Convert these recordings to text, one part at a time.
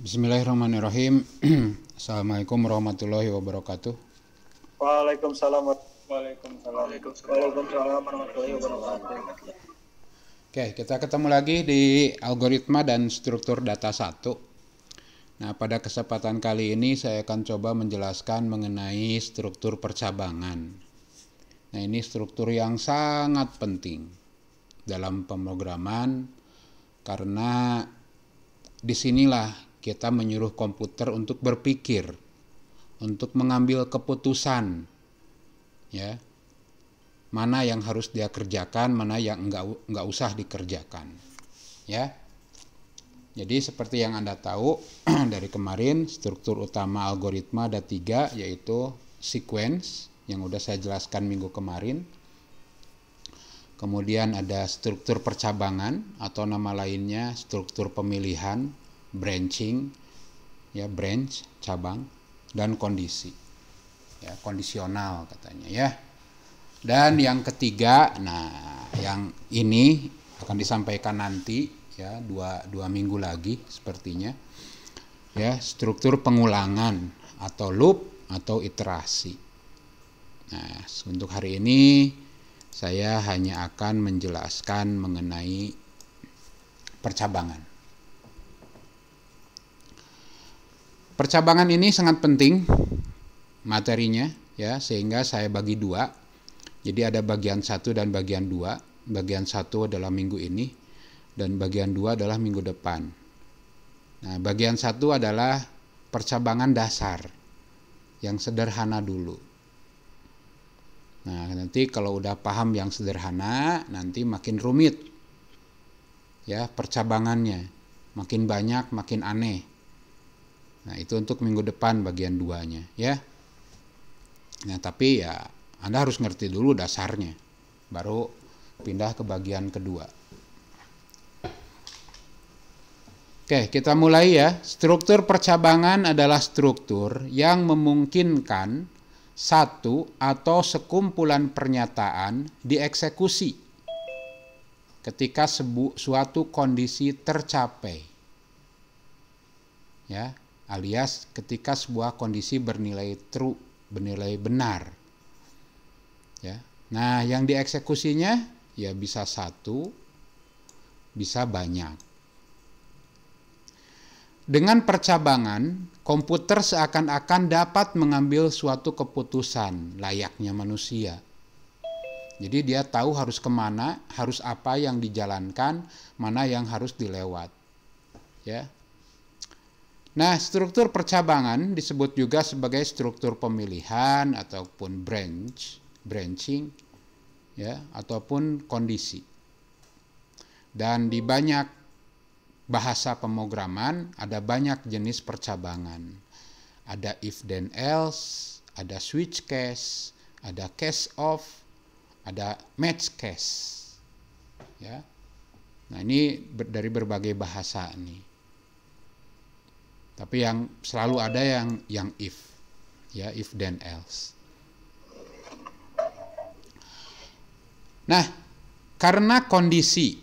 Bismillahirrahmanirrahim. Assalamualaikum warahmatullahi wabarakatuh. Waalaikumsalam. Waalaikumsalam warahmatullahi wabarakatuh. Oke, kita ketemu lagi di algoritma dan struktur data 1. Nah, pada kesempatan kali ini saya akan coba menjelaskan mengenai struktur percabangan. Nah, ini struktur yang sangat penting dalam pemrograman karena disinilah kita menyuruh komputer untuk berpikir, untuk mengambil keputusan, ya, mana yang harus dia kerjakan, mana yang enggak usah dikerjakan, ya. Jadi seperti yang Anda tahu dari kemarin, struktur utama algoritma ada 3, yaitu sequence yang udah saya jelaskan minggu kemarin. Kemudian ada struktur percabangan atau nama lainnya struktur pemilihan, branching, ya, branch, cabang, dan kondisi, ya, kondisional katanya, ya. Dan yang ketiga, nah yang ini akan disampaikan nanti, ya, dua minggu lagi sepertinya, ya, struktur pengulangan atau loop atau iterasi. Nah, untuk hari ini saya hanya akan menjelaskan mengenai percabangan. Percabangan ini sangat penting materinya, ya, sehingga saya bagi 2. Jadi ada bagian 1 dan bagian 2. Bagian 1 adalah minggu ini dan bagian 2 adalah minggu depan. Nah, bagian 1 adalah percabangan dasar yang sederhana dulu. Nah, nanti kalau udah paham yang sederhana, nanti makin rumit, ya, percabangannya. Makin banyak, makin aneh. Nah, itu untuk minggu depan bagian 2-nya, ya. Nah, tapi ya Anda harus ngerti dulu dasarnya, baru pindah ke bagian kedua. Oke, kita mulai, ya. Struktur percabangan adalah struktur yang memungkinkan satu atau sekumpulan pernyataan dieksekusi ketika suatu kondisi tercapai, ya, alias ketika sebuah kondisi bernilai true, bernilai benar, ya. Nah, yang dieksekusinya ya bisa satu, bisa banyak. Dengan percabangan, komputer seakan-akan dapat mengambil suatu keputusan layaknya manusia. Jadi dia tahu harus kemana, harus apa yang dijalankan, mana yang harus dilewat, ya. Nah, struktur percabangan disebut juga sebagai struktur pemilihan ataupun branching, ya, ataupun kondisi. Dan di banyak bahasa pemrograman ada banyak jenis percabangan. Ada if then else, ada switch case, ada case of, ada match case, ya. Nah, ini dari berbagai bahasa nih. Tapi yang selalu ada yang if, ya, if then else. Nah, karena kondisi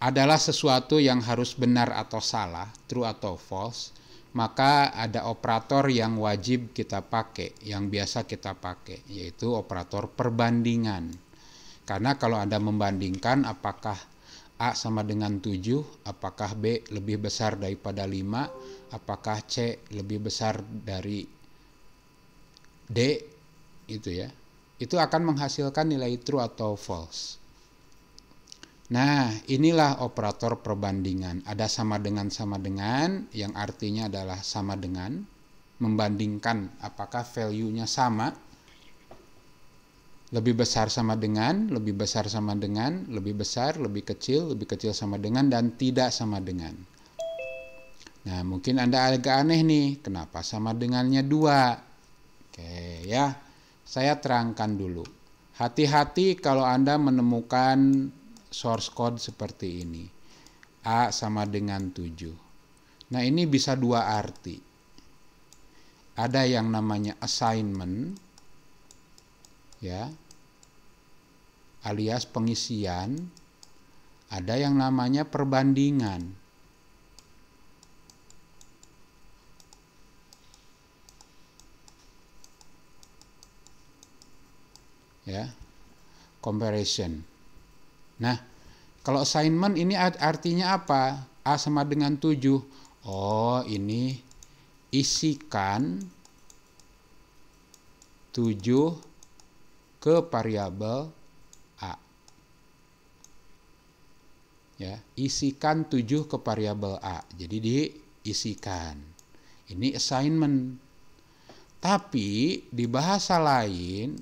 adalah sesuatu yang harus benar atau salah, true atau false, maka ada operator yang wajib kita pakai, yang biasa kita pakai, yaitu operator perbandingan. Karena kalau Anda membandingkan apakah A sama dengan 7, apakah B lebih besar daripada 5, apakah C lebih besar dari D, itu, ya. Itu akan menghasilkan nilai true atau false. Nah, inilah operator perbandingan. Ada sama dengan, yang artinya adalah sama dengan, membandingkan apakah value-nya sama, lebih besar sama dengan, lebih besar sama dengan, lebih besar, lebih kecil sama dengan, dan tidak sama dengan. Nah, mungkin Anda agak aneh nih, kenapa sama dengannya 2? Oke, ya. Saya terangkan dulu. Hati-hati kalau Anda menemukan source code seperti ini. A sama dengan 7. Nah, ini bisa 2 arti. Ada yang namanya assignment, ya, alias pengisian. Ada yang namanya perbandingan. Ya, comparison. Nah, kalau assignment ini artinya apa? A sama dengan 7. Oh, ini isikan 7 ke variabel A. Ya, isikan 7 ke variabel A. Jadi diisikan. Ini assignment. Tapi di bahasa lain,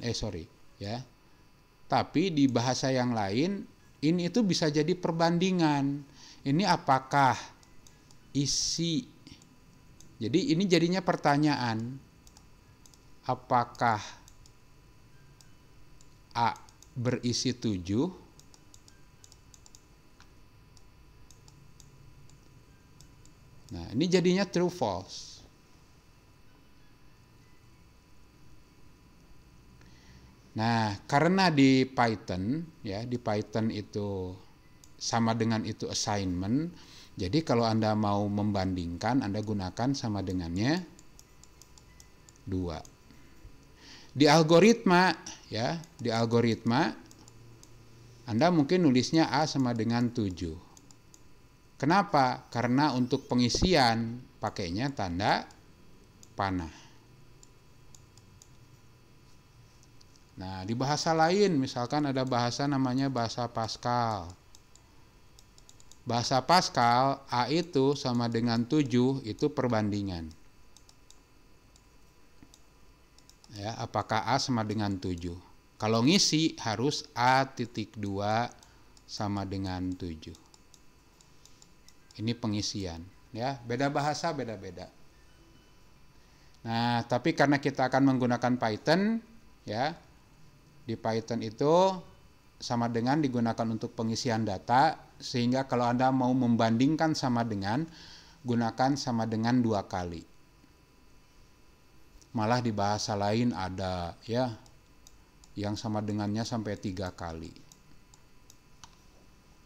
Tapi di bahasa yang lain ini itu bisa jadi perbandingan. Ini apakah isi. Jadi ini jadinya pertanyaan. Apakah A berisi 7? Nah, ini jadinya true false. Nah, karena di Python itu sama dengan itu assignment, jadi kalau Anda mau membandingkan, Anda gunakan sama dengannya 2. Di algoritma Anda mungkin nulisnya A sama dengan 7. Kenapa? Karena untuk pengisian pakainya tanda panah. Nah, di bahasa lain misalkan ada bahasa namanya bahasa Pascal. Bahasa Pascal A itu sama dengan 7 itu perbandingan. Ya, apakah A sama dengan 7? Kalau ngisi harus A.2 sama dengan 7. Ini pengisian, ya. Beda bahasa beda-beda. Nah, tapi karena kita akan menggunakan Python, ya. Di Python itu sama dengan digunakan untuk pengisian data, sehingga kalau Anda mau membandingkan sama dengan, gunakan sama dengan 2 kali. Malah di bahasa lain ada ya yang sama dengannya sampai 3 kali.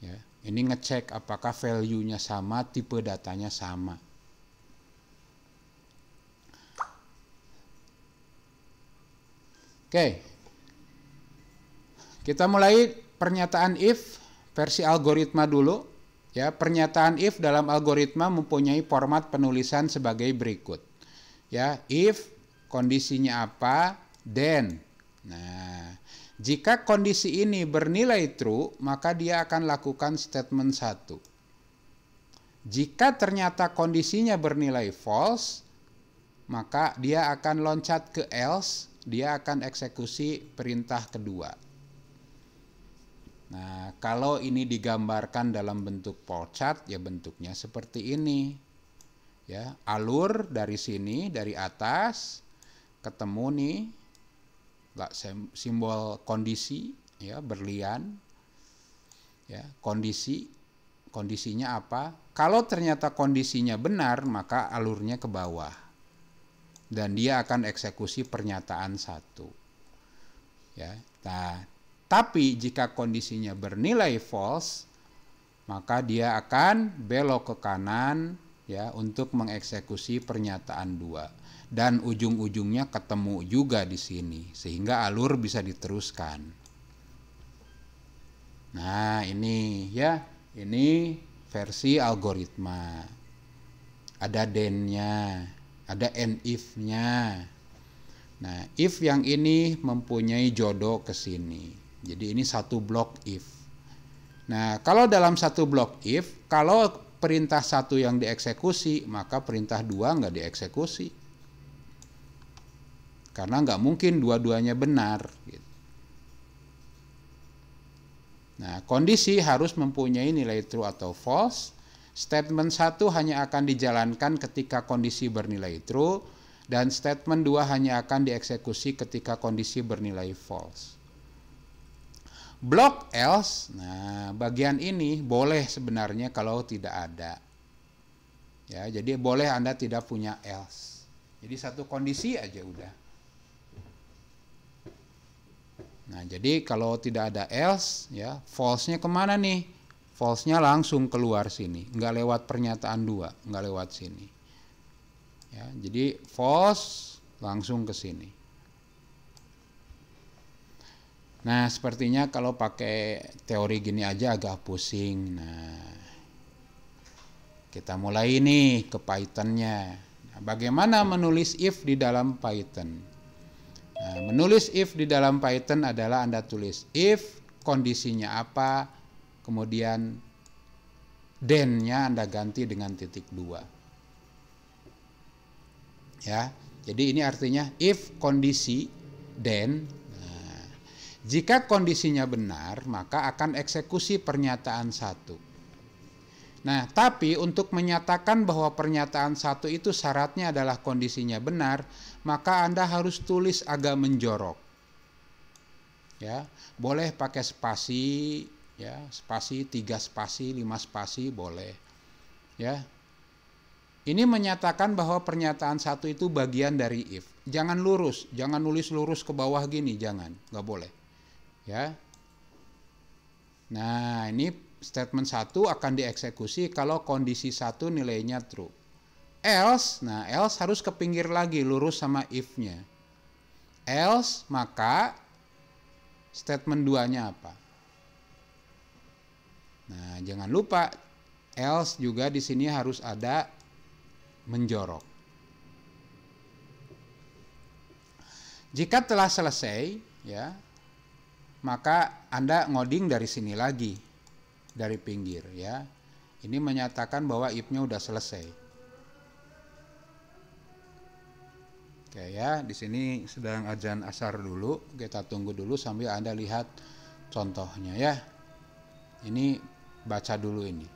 Ya, ini ngecek apakah value-nya sama, tipe datanya sama. Oke. Kita mulai pernyataan if versi algoritma dulu. Ya, pernyataan if dalam algoritma mempunyai format penulisan sebagai berikut. Ya, if kondisinya apa, then. Nah, jika kondisi ini bernilai true, maka dia akan lakukan statement 1. Jika ternyata kondisinya bernilai false, maka dia akan loncat ke else, dia akan eksekusi perintah kedua. Nah, kalau ini digambarkan dalam bentuk flowchart, ya bentuknya seperti ini. Ya, alur dari sini, dari atas, ketemu nih, simbol kondisi, ya, berlian. Ya, kondisinya apa? Kalau ternyata kondisinya benar, maka alurnya ke bawah. Dan dia akan eksekusi pernyataan 1. Ya, tapi jika kondisinya bernilai false, maka dia akan belok ke kanan ya untuk mengeksekusi pernyataan 2. Dan ujung-ujungnya ketemu juga di sini sehingga alur bisa diteruskan. Nah, ini ya, ini versi algoritma. Ada then-nya, ada and if-nya. Nah, if yang ini mempunyai jodoh ke sini. Jadi ini satu blok if. Nah, kalau dalam satu blok if, kalau perintah 1 yang dieksekusi, maka perintah 2 nggak dieksekusi. Karena nggak mungkin dua-duanya benar. Nah, kondisi harus mempunyai nilai true atau false. Statement 1 hanya akan dijalankan ketika kondisi bernilai true, dan statement 2 hanya akan dieksekusi ketika kondisi bernilai false. Blok else, nah bagian ini boleh sebenarnya kalau tidak ada. Ya, jadi boleh Anda tidak punya else. Jadi satu kondisi aja udah. Nah, jadi kalau tidak ada else, ya false-nya kemana nih? False-nya langsung keluar sini, nggak lewat pernyataan 2, nggak lewat sini. Ya, jadi false langsung ke sini. Nah, sepertinya kalau pakai teori gini aja agak pusing. Nah, kita mulai nih ke Python-nya. Nah, bagaimana menulis if di dalam Python? Nah, menulis if di dalam Python adalah Anda tulis if, kondisinya apa, kemudian then-nya Anda ganti dengan titik 2. Ya, jadi ini artinya if kondisi then. Jika kondisinya benar, maka akan eksekusi pernyataan 1. Nah, tapi untuk menyatakan bahwa pernyataan 1 itu syaratnya adalah kondisinya benar, maka Anda harus tulis agak menjorok. Ya, boleh pakai spasi, ya, spasi 3 spasi, 5 spasi boleh. Ya. Ini menyatakan bahwa pernyataan 1 itu bagian dari if. Jangan lurus, jangan nulis lurus ke bawah gini, jangan, nggak boleh. Ya. Nah, ini statement 1 akan dieksekusi kalau kondisi 1 nilainya true. Else, nah else harus ke pinggir lagi lurus sama if-nya. Else, maka statement 2-nya apa? Nah, jangan lupa else juga di sini harus ada menjorok. Jika telah selesai, ya, maka Anda ngoding dari sini lagi, dari pinggir, ya. Ini menyatakan bahwa if-nya udah selesai. Oke ya, di sini sedang azan asar dulu, kita tunggu dulu sambil Anda lihat contohnya ya. Ini baca dulu ini.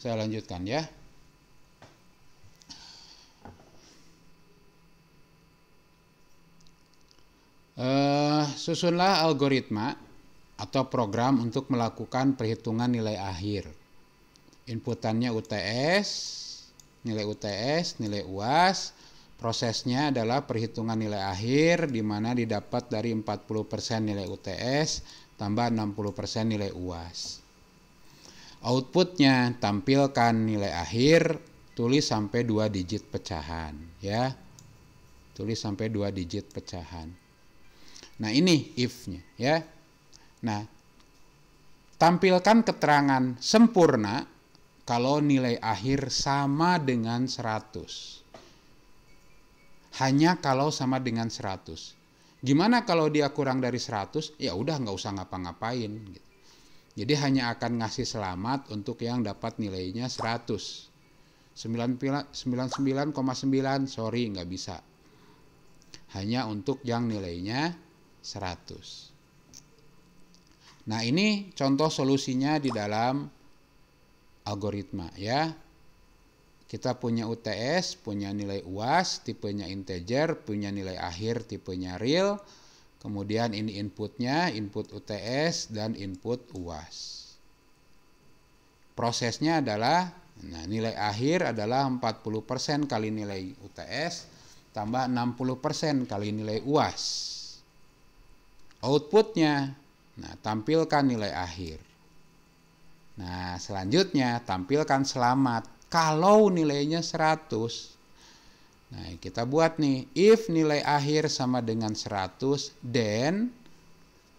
Saya lanjutkan ya. Susunlah algoritma atau program untuk melakukan perhitungan nilai akhir. Inputannya UTS, nilai UAS. Prosesnya adalah perhitungan nilai akhir di mana didapat dari 40% nilai UTS tambah 60% nilai UAS. Outputnya tampilkan nilai akhir, tulis sampai 2 digit pecahan ya. Tulis sampai 2 digit pecahan. Nah, ini if-nya ya. Nah, tampilkan keterangan sempurna kalau nilai akhir sama dengan 100. Hanya kalau sama dengan 100. Gimana kalau dia kurang dari 100? Ya udah nggak usah ngapa-ngapain gitu. Jadi hanya akan ngasih selamat untuk yang dapat nilainya 100. 99,9 sorry nggak bisa. Hanya untuk yang nilainya 100. Nah, ini contoh solusinya di dalam algoritma ya. Kita punya UTS, punya nilai UAS, tipenya integer, punya nilai akhir, tipenya real. Kemudian ini inputnya, input UTS dan input UAS. Prosesnya adalah, nah nilai akhir adalah 40% kali nilai UTS tambah 60% kali nilai UAS. Outputnya, nah tampilkan nilai akhir. Nah selanjutnya tampilkan selamat kalau nilainya 100. Nah, kita buat nih, if nilai akhir sama dengan 100, then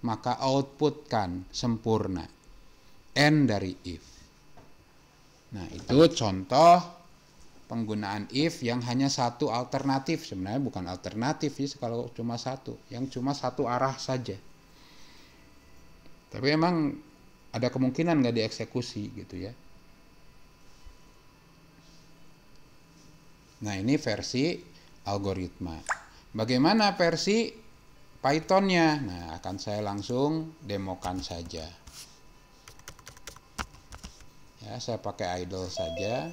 maka outputkan sempurna. N dari if. Nah, itu contoh penggunaan if yang hanya satu alternatif. Sebenarnya bukan alternatif sih kalau cuma satu, yang cuma satu arah saja. Tapi emang ada kemungkinan nggak dieksekusi gitu ya. Nah, ini versi algoritma. Bagaimana versi Python-nya? Nah, akan saya langsung demokan saja. Ya, saya pakai idle saja.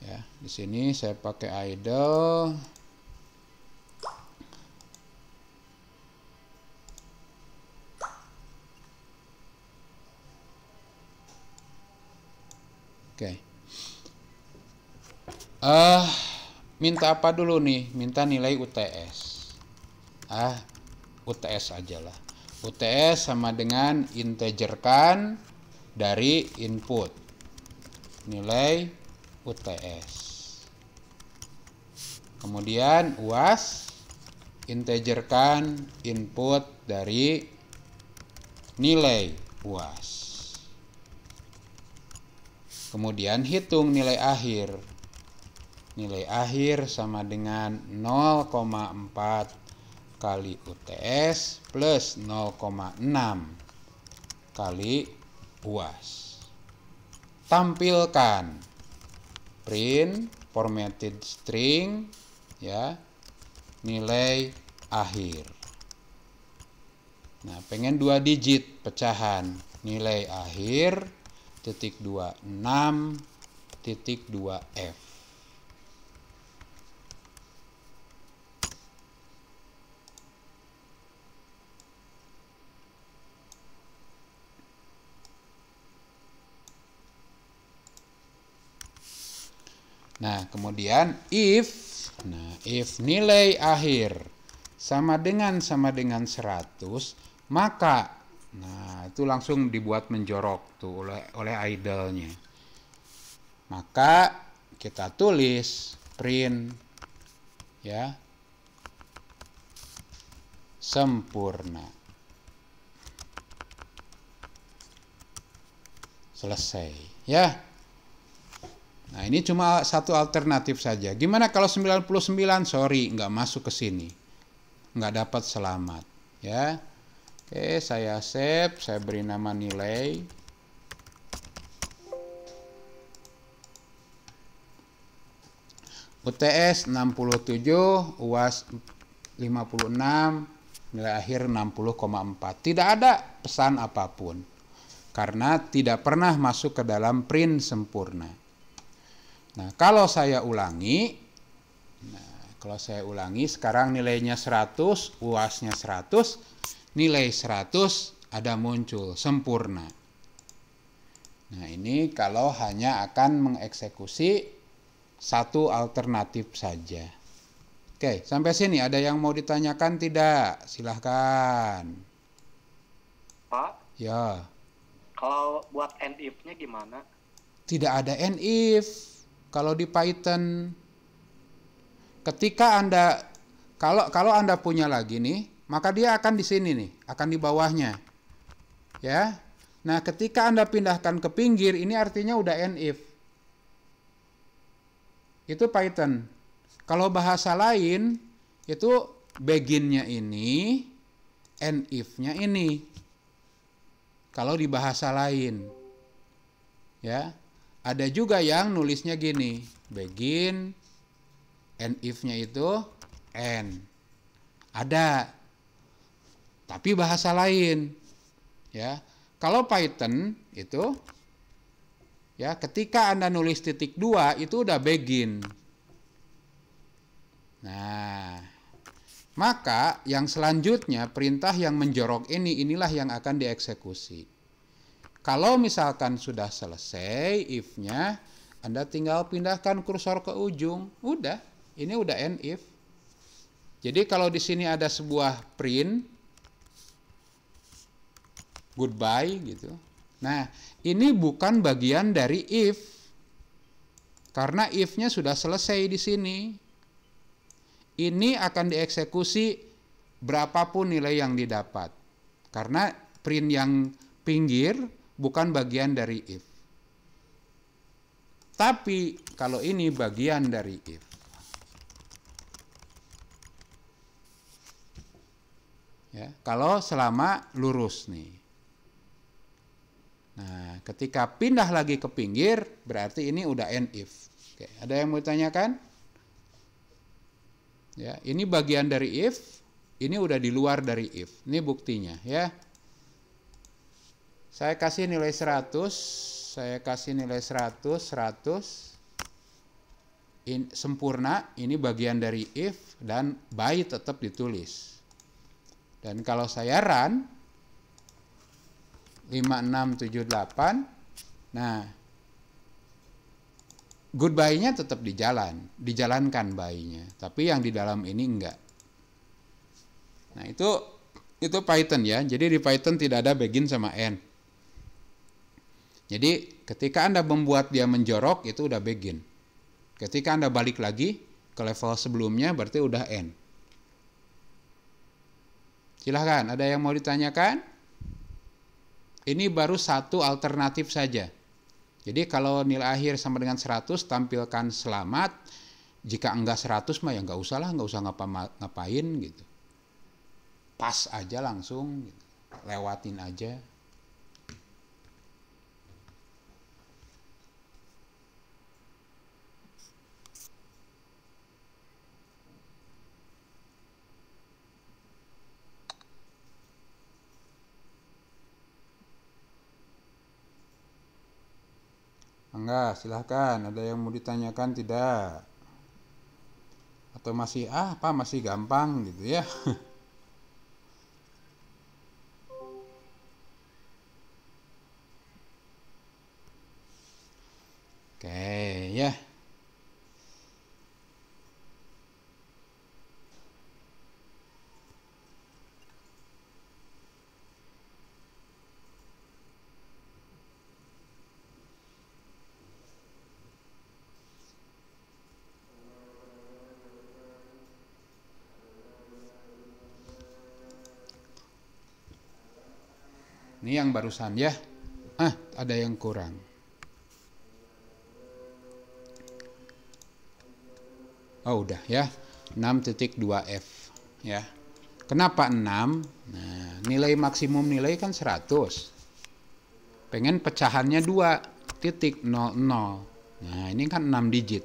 Ya, di sini saya pakai idle. Oke. Minta apa dulu nih? Minta nilai UTS. UTS aja lah. UTS sama dengan integerkan dari input. Nilai UTS. Kemudian UAS integerkan input dari nilai UAS. Kemudian hitung nilai akhir. Nilai akhir sama dengan 0,4 kali UTS plus 0,6 kali UAS. Tampilkan print formatted string ya, nilai akhir. Nah, pengen 2 digit pecahan. Nilai akhir titik 26 titik 2F. Nah, kemudian if nilai akhir sama dengan 100, maka nah, itu langsung dibuat menjorok tuh oleh idle-nya. Maka kita tulis print ya, sempurna. Selesai ya. Nah, ini cuma satu alternatif saja. Gimana kalau 99? Sorry, nggak masuk ke sini. Nggak dapat selamat ya. Oke, saya save, saya beri nama nilai. UTS 67, UAS 56, nilai akhir 60,4. Tidak ada pesan apapun. Karena tidak pernah masuk ke dalam print sempurna. Nah, kalau saya ulangi, sekarang nilainya 100, UAS-nya 100, nilai 100 ada muncul sempurna. Nah, ini kalau hanya akan mengeksekusi satu alternatif saja. Oke, sampai sini ada yang mau ditanyakan tidak? Silahkan. Pak, Ya. kalau buat end if-nya gimana? Tidak ada end if kalau di Python. Ketika Anda kalau Anda punya lagi nih, maka dia akan di sini nih, akan di bawahnya. Ya. Nah, ketika Anda pindahkan ke pinggir, ini artinya udah end if. Itu Python. Kalau bahasa lain, itu begin-nya ini, end if-nya ini. Kalau di bahasa lain. Ya. Ada juga yang nulisnya gini, begin, end if-nya itu end. Ada. Tapi bahasa lain. Ya. Kalau Python itu ya, ketika Anda nulis titik 2 itu udah begin. Nah, maka yang selanjutnya perintah yang menjorok inilah yang akan dieksekusi. Kalau misalkan sudah selesai if-nya, Anda tinggal pindahkan kursor ke ujung. Udah, ini udah end if. Jadi kalau di sini ada sebuah print goodbye gitu. Nah, ini bukan bagian dari if. Karena if-nya sudah selesai di sini. Ini akan dieksekusi berapapun nilai yang didapat. Karena print yang pinggir bukan bagian dari if. Tapi kalau ini bagian dari if. Ya, kalau selama lurus nih. Nah, ketika pindah lagi ke pinggir, berarti ini udah end if. Oke, ada yang mau ditanyakan? Ya, ini bagian dari if, ini udah di luar dari if. Ini buktinya, ya. Saya kasih nilai 100, sempurna, ini bagian dari if, dan by tetap ditulis. Dan kalau saya run, 5678. Nah, goodbye-nya tetap dijalankan by-nya, tapi yang di dalam ini enggak. Nah, itu Python ya. Jadi di Python tidak ada begin sama end. Jadi ketika Anda membuat dia menjorok itu udah begin. Ketika Anda balik lagi ke level sebelumnya berarti udah end. Silahkan, ada yang mau ditanyakan? Ini baru satu alternatif saja. Jadi kalau nilai akhir sama dengan 100, tampilkan selamat. Jika enggak 100 mah ya enggak usah lah, enggak usah ngapain gitu. Pas aja langsung, gitu. Lewatin aja. Enggak, silahkan. Ada yang mau ditanyakan tidak? Atau masih masih gampang gitu ya? Oke, ya. Ini yang barusan ya. Ada yang kurang. Oh, udah ya. 6.2F ya. Kenapa 6? Nah, nilai maksimum nilai kan 100. Pengen pecahannya 2.00. Nah, ini kan 6 digit.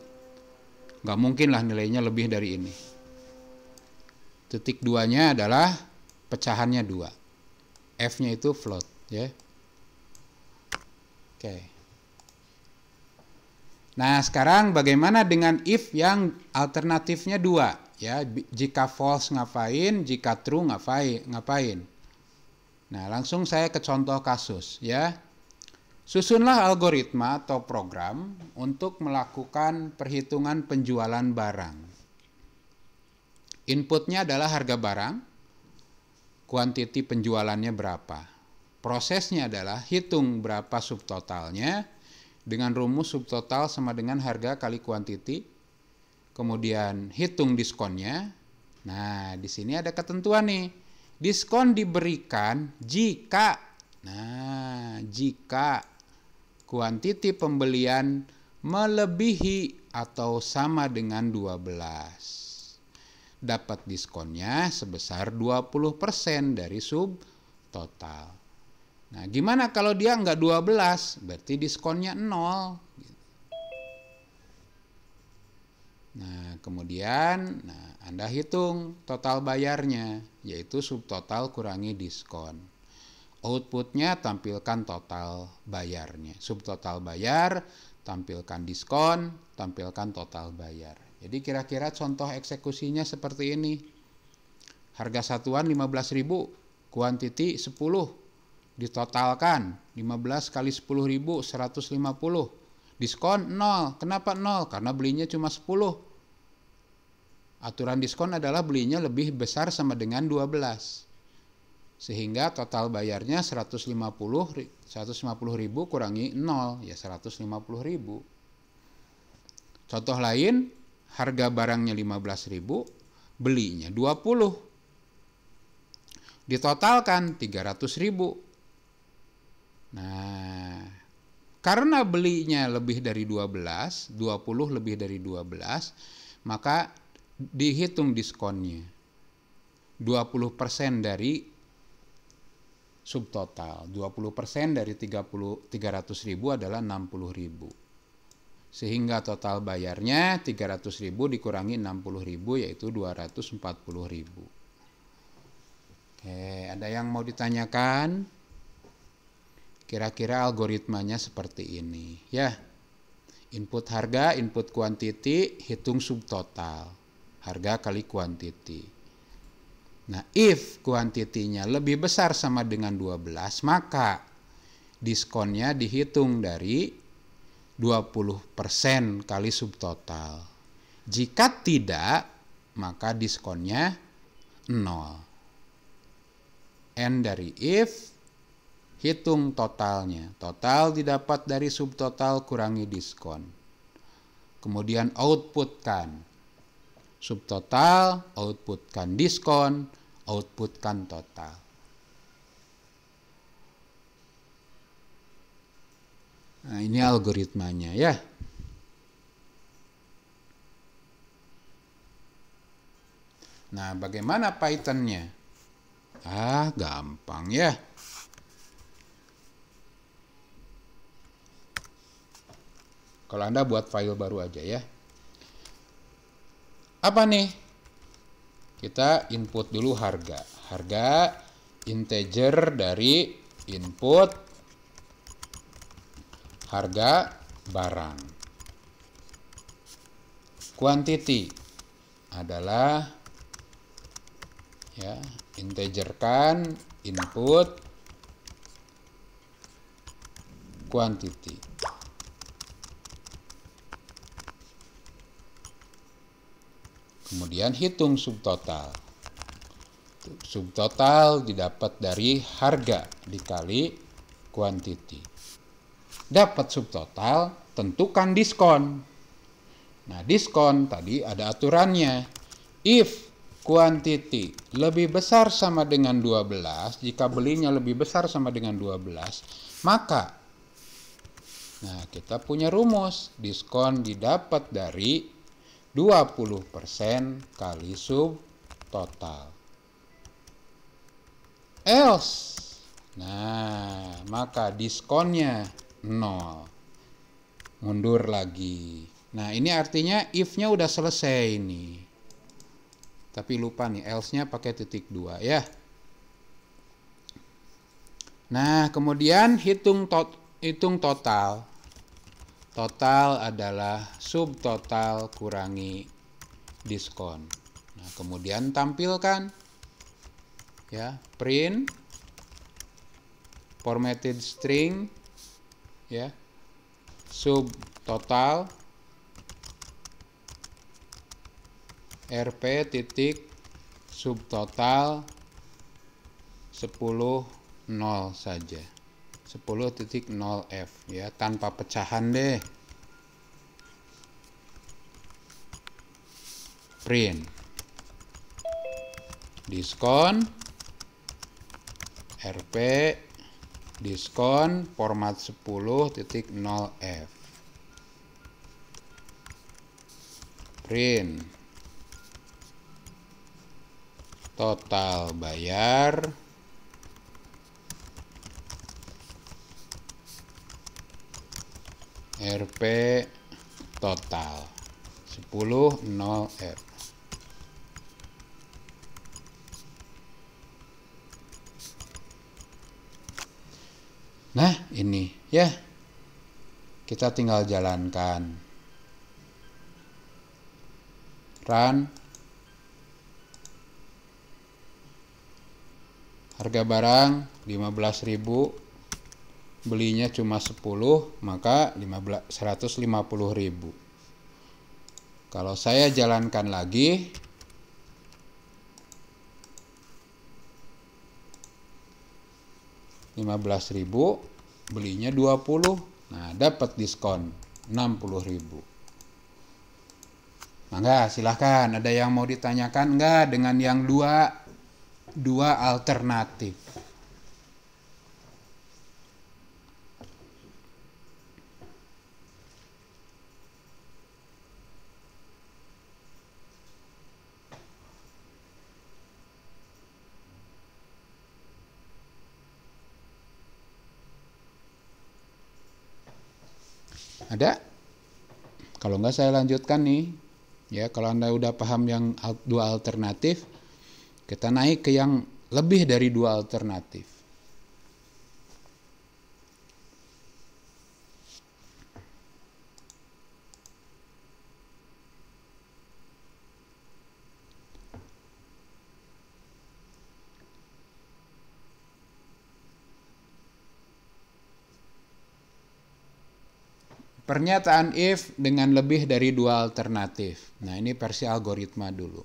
Nggak mungkin lah nilainya lebih dari ini. Titik 2-nya adalah pecahannya 2. F-nya itu float, ya. Oke. Nah, sekarang bagaimana dengan if yang alternatifnya 2? Ya, jika false ngapain, jika true ngapain? Nah, langsung saya ke contoh kasus, ya. Susunlah algoritma atau program untuk melakukan perhitungan penjualan barang. Inputnya adalah harga barang, kuantiti penjualannya berapa. Prosesnya adalah hitung berapa subtotalnya dengan rumus subtotal sama dengan harga kali kuantiti. Kemudian hitung diskonnya. Nah, di sini ada ketentuan nih. Diskon diberikan jika kuantiti pembelian melebihi atau sama dengan 12. Dapat diskonnya sebesar 20% dari subtotal. Nah, gimana kalau dia nggak 12? Berarti diskonnya 0. Nah, kemudian Anda hitung total bayarnya, yaitu subtotal kurangi diskon. Outputnya tampilkan total bayarnya. Subtotal bayar, tampilkan diskon, tampilkan total bayar. Jadi kira-kira contoh eksekusinya seperti ini. Harga satuan 15.000, kuantiti 10. Ditotalkan 15 kali 10.000, 150. Diskon 0. Kenapa 0? Karena belinya cuma 10. Aturan diskon adalah belinya lebih besar sama dengan 12. Sehingga total bayarnya 150.000 kurangi 0, ya 150.000. Contoh lain, harga barangnya 15.000, belinya 20. Ditotalkan 300.000. Nah, karena belinya lebih dari 12, 20 lebih dari 12, maka dihitung diskonnya. 20% dari subtotal. 20% dari 300.000 adalah 60.000. Sehingga total bayarnya 300.000 dikurangi 60.000 yaitu 240.000. Oke, ada yang mau ditanyakan? Kira-kira algoritmanya seperti ini, ya. Input harga, input kuantiti, hitung subtotal. Harga kali kuantiti. Nah, if kuantitinya lebih besar sama dengan 12, maka diskonnya dihitung dari 20% kali subtotal. Jika tidak, maka diskonnya 0. N dari if, hitung totalnya. Total didapat dari subtotal kurangi diskon. Kemudian outputkan subtotal, outputkan diskon, outputkan total. Nah, ini algoritmanya, ya. Nah, bagaimana Python-nya? Gampang, ya. Kalau Anda buat file baru aja, ya. Apa nih? Kita input dulu harga. Harga integer dari input harga barang. Quantity adalah, ya, integerkan input quantity. Kemudian hitung subtotal. Subtotal didapat dari harga dikali quantity. Dapat subtotal, tentukan diskon. Nah, diskon tadi ada aturannya. If quantity lebih besar sama dengan 12, jika belinya lebih besar sama dengan 12, maka kita punya rumus. Diskon didapat dari 20% kali subtotal. Else, maka diskonnya 0. Mundur lagi. Nah, ini artinya if-nya udah selesai nih. Tapi lupa nih, else-nya pakai titik 2 ya. Nah, kemudian hitung total. Total adalah subtotal kurangi diskon. Nah, kemudian tampilkan ya, print formatted string ya, subtotal rp titik subtotal 10 0 saja, 10.0f ya, tanpa pecahan deh. Print diskon rp diskon format 10.0f. Print total bayar rp total 10.0f. Nah, ini ya, kita tinggal jalankan. Run. Harga barang 15.000, belinya cuma 10, maka 150.000. Kalau saya jalankan lagi, $15.000, belinya 20. Nah, dapat diskon 60.000. Mangga, silahkan. Ada yang mau ditanyakan enggak dengan yang dua alternatif? Ada? Kalau enggak saya lanjutkan nih. Ya, kalau Anda udah paham yang dua alternatif, kita naik ke yang lebih dari dua alternatif. Pernyataan if dengan lebih dari dua alternatif. Nah, ini versi algoritma dulu.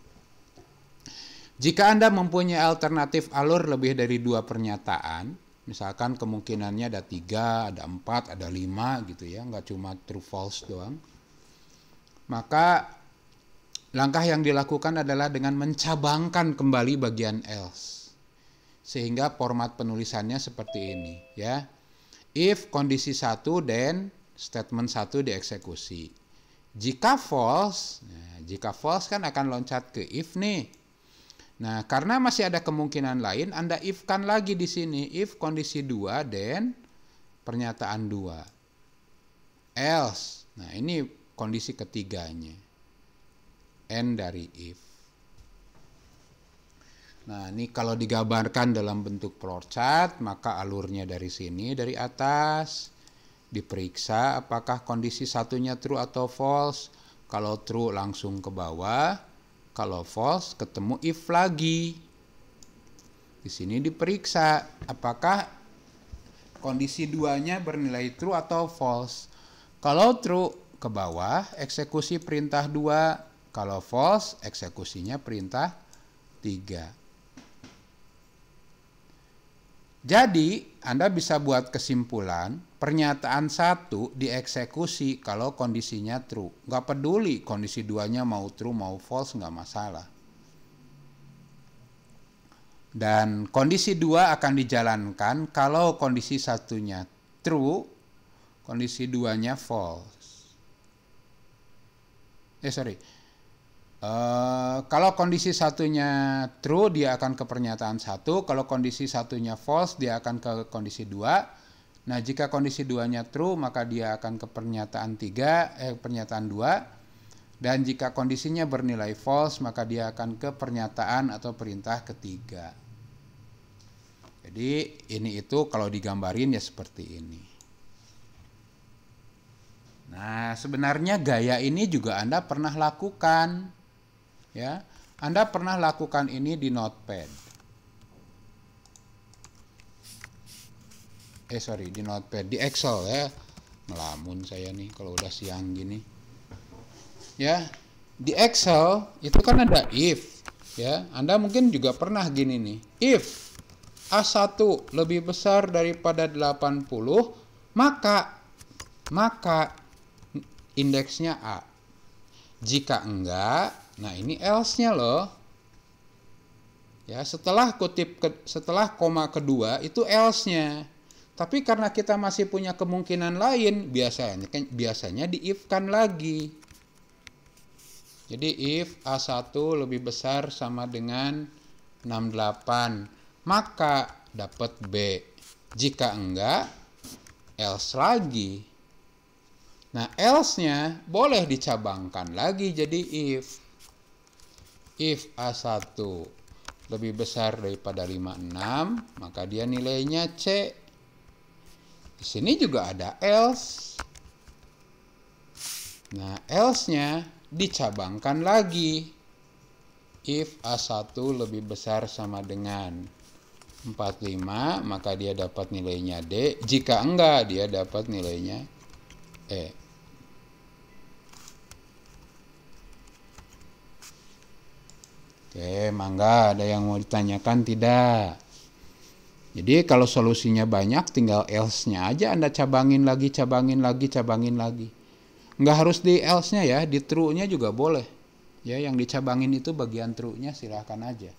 Jika Anda mempunyai alternatif alur lebih dari dua pernyataan, misalkan kemungkinannya ada 3, ada 4, ada 5 gitu ya, nggak cuma true false doang. Maka langkah yang dilakukan adalah dengan mencabangkan kembali bagian else. Sehingga format penulisannya seperti ini ya. If kondisi 1, then statement 1 dieksekusi. Jika false, jika false kan akan loncat ke if nih. Nah, karena masih ada kemungkinan lain, Anda if-kan lagi di sini. If kondisi 2, then pernyataan 2. Else. Nah, ini kondisi ketiganya. End dari if. Nah, ini kalau digambarkan dalam bentuk flowchart, maka alurnya dari sini, dari atas. Diperiksa apakah kondisi satunya true atau false. Kalau true langsung ke bawah, kalau false ketemu if lagi. Di sini diperiksa apakah kondisi duanya bernilai true atau false. Kalau true ke bawah, eksekusi perintah 2. Kalau false, eksekusinya perintah 3. Jadi, Anda bisa buat kesimpulan, pernyataan 1 dieksekusi kalau kondisinya true. Nggak peduli kondisi 2-nya mau true mau false, nggak masalah. Dan kondisi 2 akan dijalankan kalau kondisi 1-nya true, kondisi 2-nya false. Kalau kondisi 1-nya true, dia akan ke pernyataan 1. Kalau kondisi 1-nya false, dia akan ke kondisi 2. Nah, jika kondisi 2-nya true, maka dia akan ke pernyataan 2. Dan jika kondisinya bernilai false, maka dia akan ke pernyataan atau perintah ketiga. Jadi ini itu kalau digambarin ya seperti ini. Nah, sebenarnya gaya ini juga Anda pernah lakukan. Ya, Anda pernah lakukan ini di Notepad. Di Notepad, di Excel ya. Melamun saya nih kalau udah siang gini. Ya, di Excel itu kan ada if, ya. Anda mungkin juga pernah gini nih. If A1 lebih besar daripada 80, maka indeksnya A. Jika enggak, nah ini else-nya loh. Ya, setelah koma kedua itu else-nya. Tapi karena kita masih punya kemungkinan lain, biasanya di-if-kan lagi. Jadi if A1 lebih besar sama dengan 68, maka dapat B. Jika enggak, else lagi. Nah, else-nya boleh dicabangkan lagi jadi if. If A1 lebih besar daripada 56, maka dia nilainya C. Di sini juga ada else. Nah, else-nya dicabangkan lagi. If A1 lebih besar sama dengan 45, maka dia dapat nilainya D. Jika enggak, dia dapat nilainya E. Oke, mangga ada yang mau ditanyakan tidak? Jadi kalau solusinya banyak, tinggal else-nya aja Anda cabangin lagi. Nggak harus di else-nya ya, di true-nya juga boleh. Ya, yang dicabangin itu bagian true-nya, silahkan aja.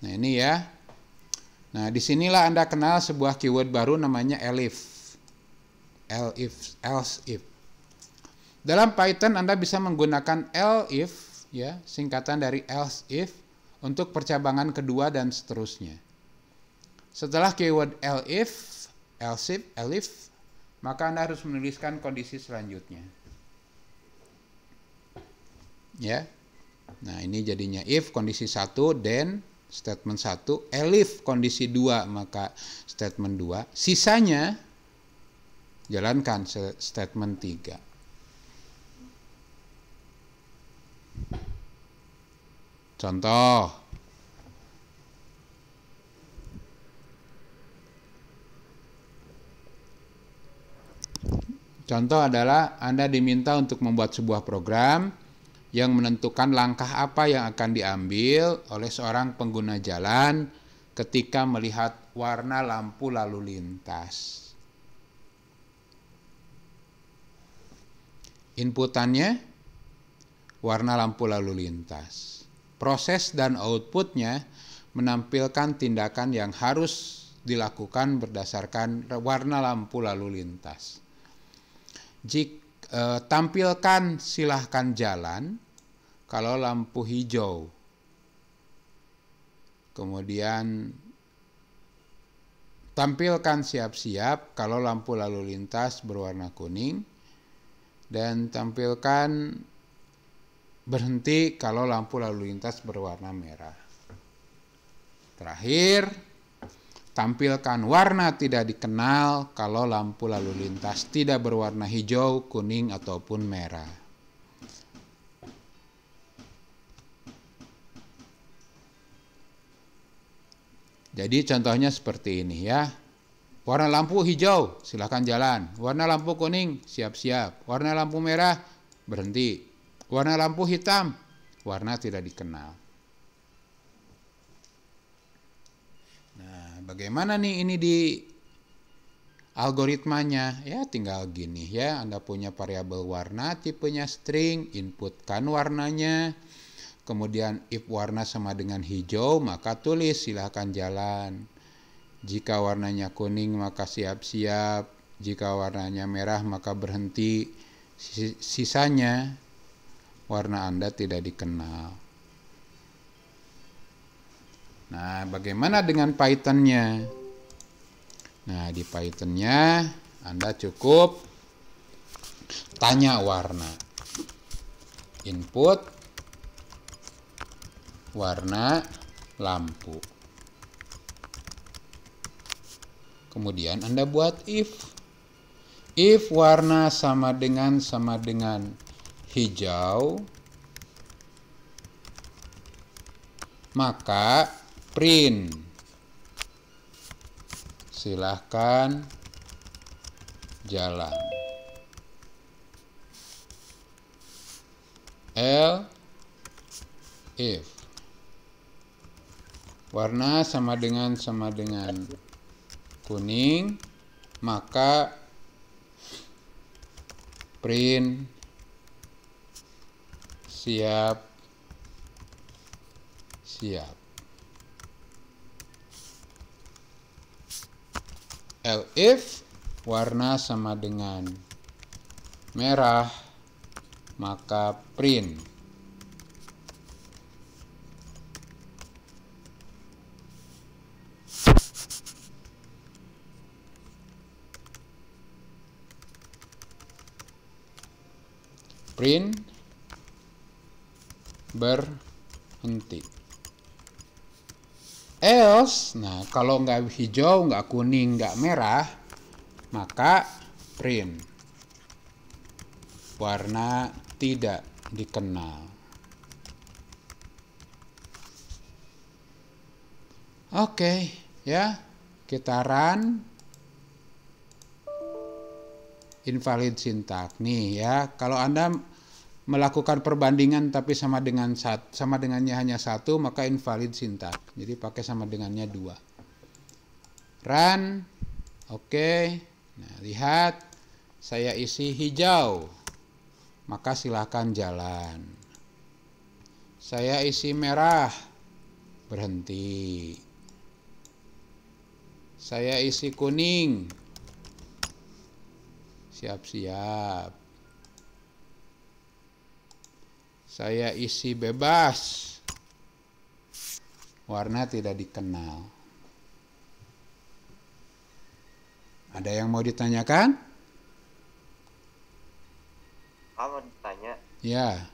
Nah ini ya. Nah disinilah Anda kenal sebuah keyword baru namanya elif. Else if. Dalam Python Anda bisa menggunakan elif, ya, singkatan dari else if, untuk percabangan kedua dan seterusnya. Setelah keyword elif, maka Anda harus menuliskan kondisi selanjutnya. Ya. Nah, ini jadinya if kondisi 1, then statement 1, elif kondisi 2, maka statement 2. Sisanya jalankan statement 3. Contoh. Contoh adalah Anda diminta untuk membuat sebuah program yang menentukan langkah apa yang akan diambil oleh seorang pengguna jalan ketika melihat warna lampu lalu lintas. Inputannya warna lampu lalu lintas. Proses dan outputnya menampilkan tindakan yang harus dilakukan berdasarkan warna lampu lalu lintas. Tampilkan silahkan jalan kalau lampu hijau. Kemudian tampilkan siap-siap kalau lampu lalu lintas berwarna kuning. Dan tampilkan berhenti kalau lampu lalu lintas berwarna merah. Terakhir, tampilkan warna tidak dikenal kalau lampu lalu lintas tidak berwarna hijau, kuning, ataupun merah. Jadi contohnya seperti ini ya. Warna lampu hijau, silakan jalan. Warna lampu kuning, siap-siap. Warna lampu merah, berhenti. Warna lampu hitam, warna tidak dikenal. Nah, bagaimana nih ini di algoritmanya? Ya, tinggal gini ya. Anda punya variabel warna, tipenya string, inputkan warnanya. Kemudian if warna sama dengan hijau, maka tulis silakan jalan. Jika warnanya kuning maka siap-siap, jika warnanya merah maka berhenti, Sisanya warna Anda tidak dikenal. Nah, bagaimana dengan Python-nya? Nah, di Python-nya Anda cukup tanya warna. Input warna lampu. Kemudian Anda buat if. If warna sama dengan hijau, maka print. Silahkan jalan. If warna sama dengan kuning, maka print siap. If warna sama dengan merah, maka print berhenti. Else, nah kalau nggak hijau, nggak kuning, nggak merah, maka print warna tidak dikenal. Oke, ya, kita run. Invalid syntax nih ya. Kalau Anda melakukan perbandingan tapi sama dengannya hanya satu, maka invalid syntax. Jadi pakai sama dengannya 2. Run. Oke. Nah, lihat saya isi hijau. Maka silahkan jalan. Saya isi merah. Berhenti. Saya isi kuning. Siap-siap. Saya isi bebas. Warna tidak dikenal. Ada yang mau ditanyakan? Mau ditanya? Ya.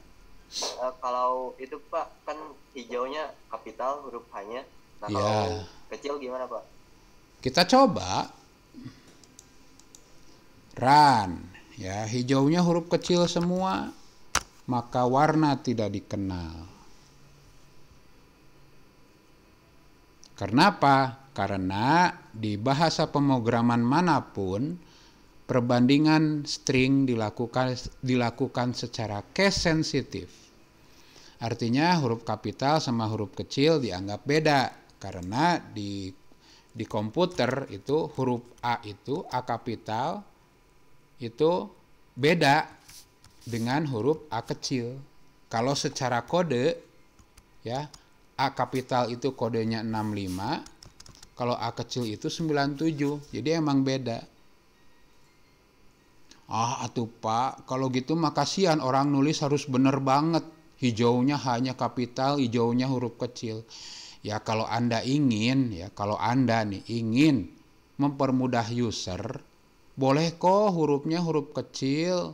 Kalau itu Pak, kan hijaunya kapital huruf H-nya. Nah, Ya. kalau kecil gimana Pak? Kita coba. Run. Ya, hijaunya huruf kecil semua, maka warna tidak dikenal. Kenapa? Karena di bahasa pemrograman manapun, perbandingan string dilakukan secara case sensitif. Artinya huruf kapital sama huruf kecil dianggap beda. Karena di komputer itu huruf A itu, A kapital, itu beda dengan huruf A kecil. Kalau secara kode, ya, A kapital itu kodenya 65, kalau A kecil itu 97. Jadi emang beda. Atuh Pak, kalau gitu makasihan orang nulis harus bener banget. Hijaunya hanya kapital, hijaunya huruf kecil. Ya kalau Anda ingin mempermudah user, boleh kok hurufnya huruf kecil.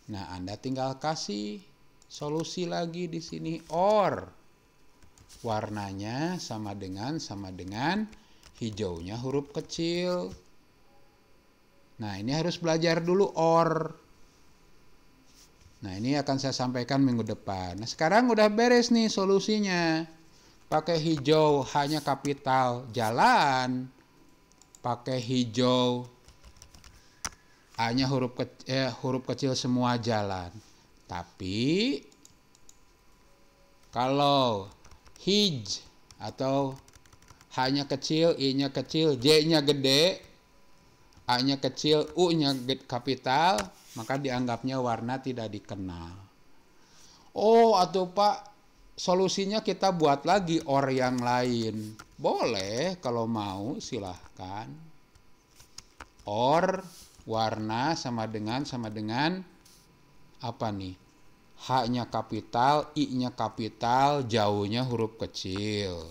Nah, Anda tinggal kasih solusi lagi di sini, or warnanya sama dengan hijaunya huruf kecil. Nah, ini harus belajar dulu or. Nah, ini akan saya sampaikan minggu depan. Nah, sekarang udah beres nih solusinya. Pakai hijau hanya kapital, jalan. Pakai hijau hanya huruf kecil semua, jalan. Tapi kalau hij atau hanya kecil, i-nya kecil, j-nya gede, a-nya kecil, u-nya kapital, maka dianggapnya warna tidak dikenal. Atau Pak, solusinya kita buat lagi or yang lain. Boleh, kalau mau silahkan. Or warna sama dengan apa nih? H-nya kapital, I-nya kapital, jauhnya huruf kecil.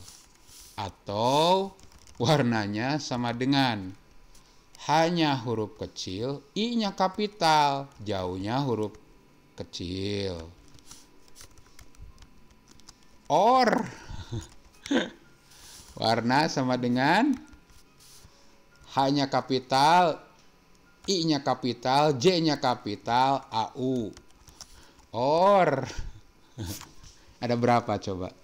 Atau warnanya sama dengan H-nya huruf kecil, I-nya kapital, jauhnya huruf kecil. Or warna sama dengan H-nya kapital, I-nya kapital, J-nya kapital, AU. Or ada berapa coba?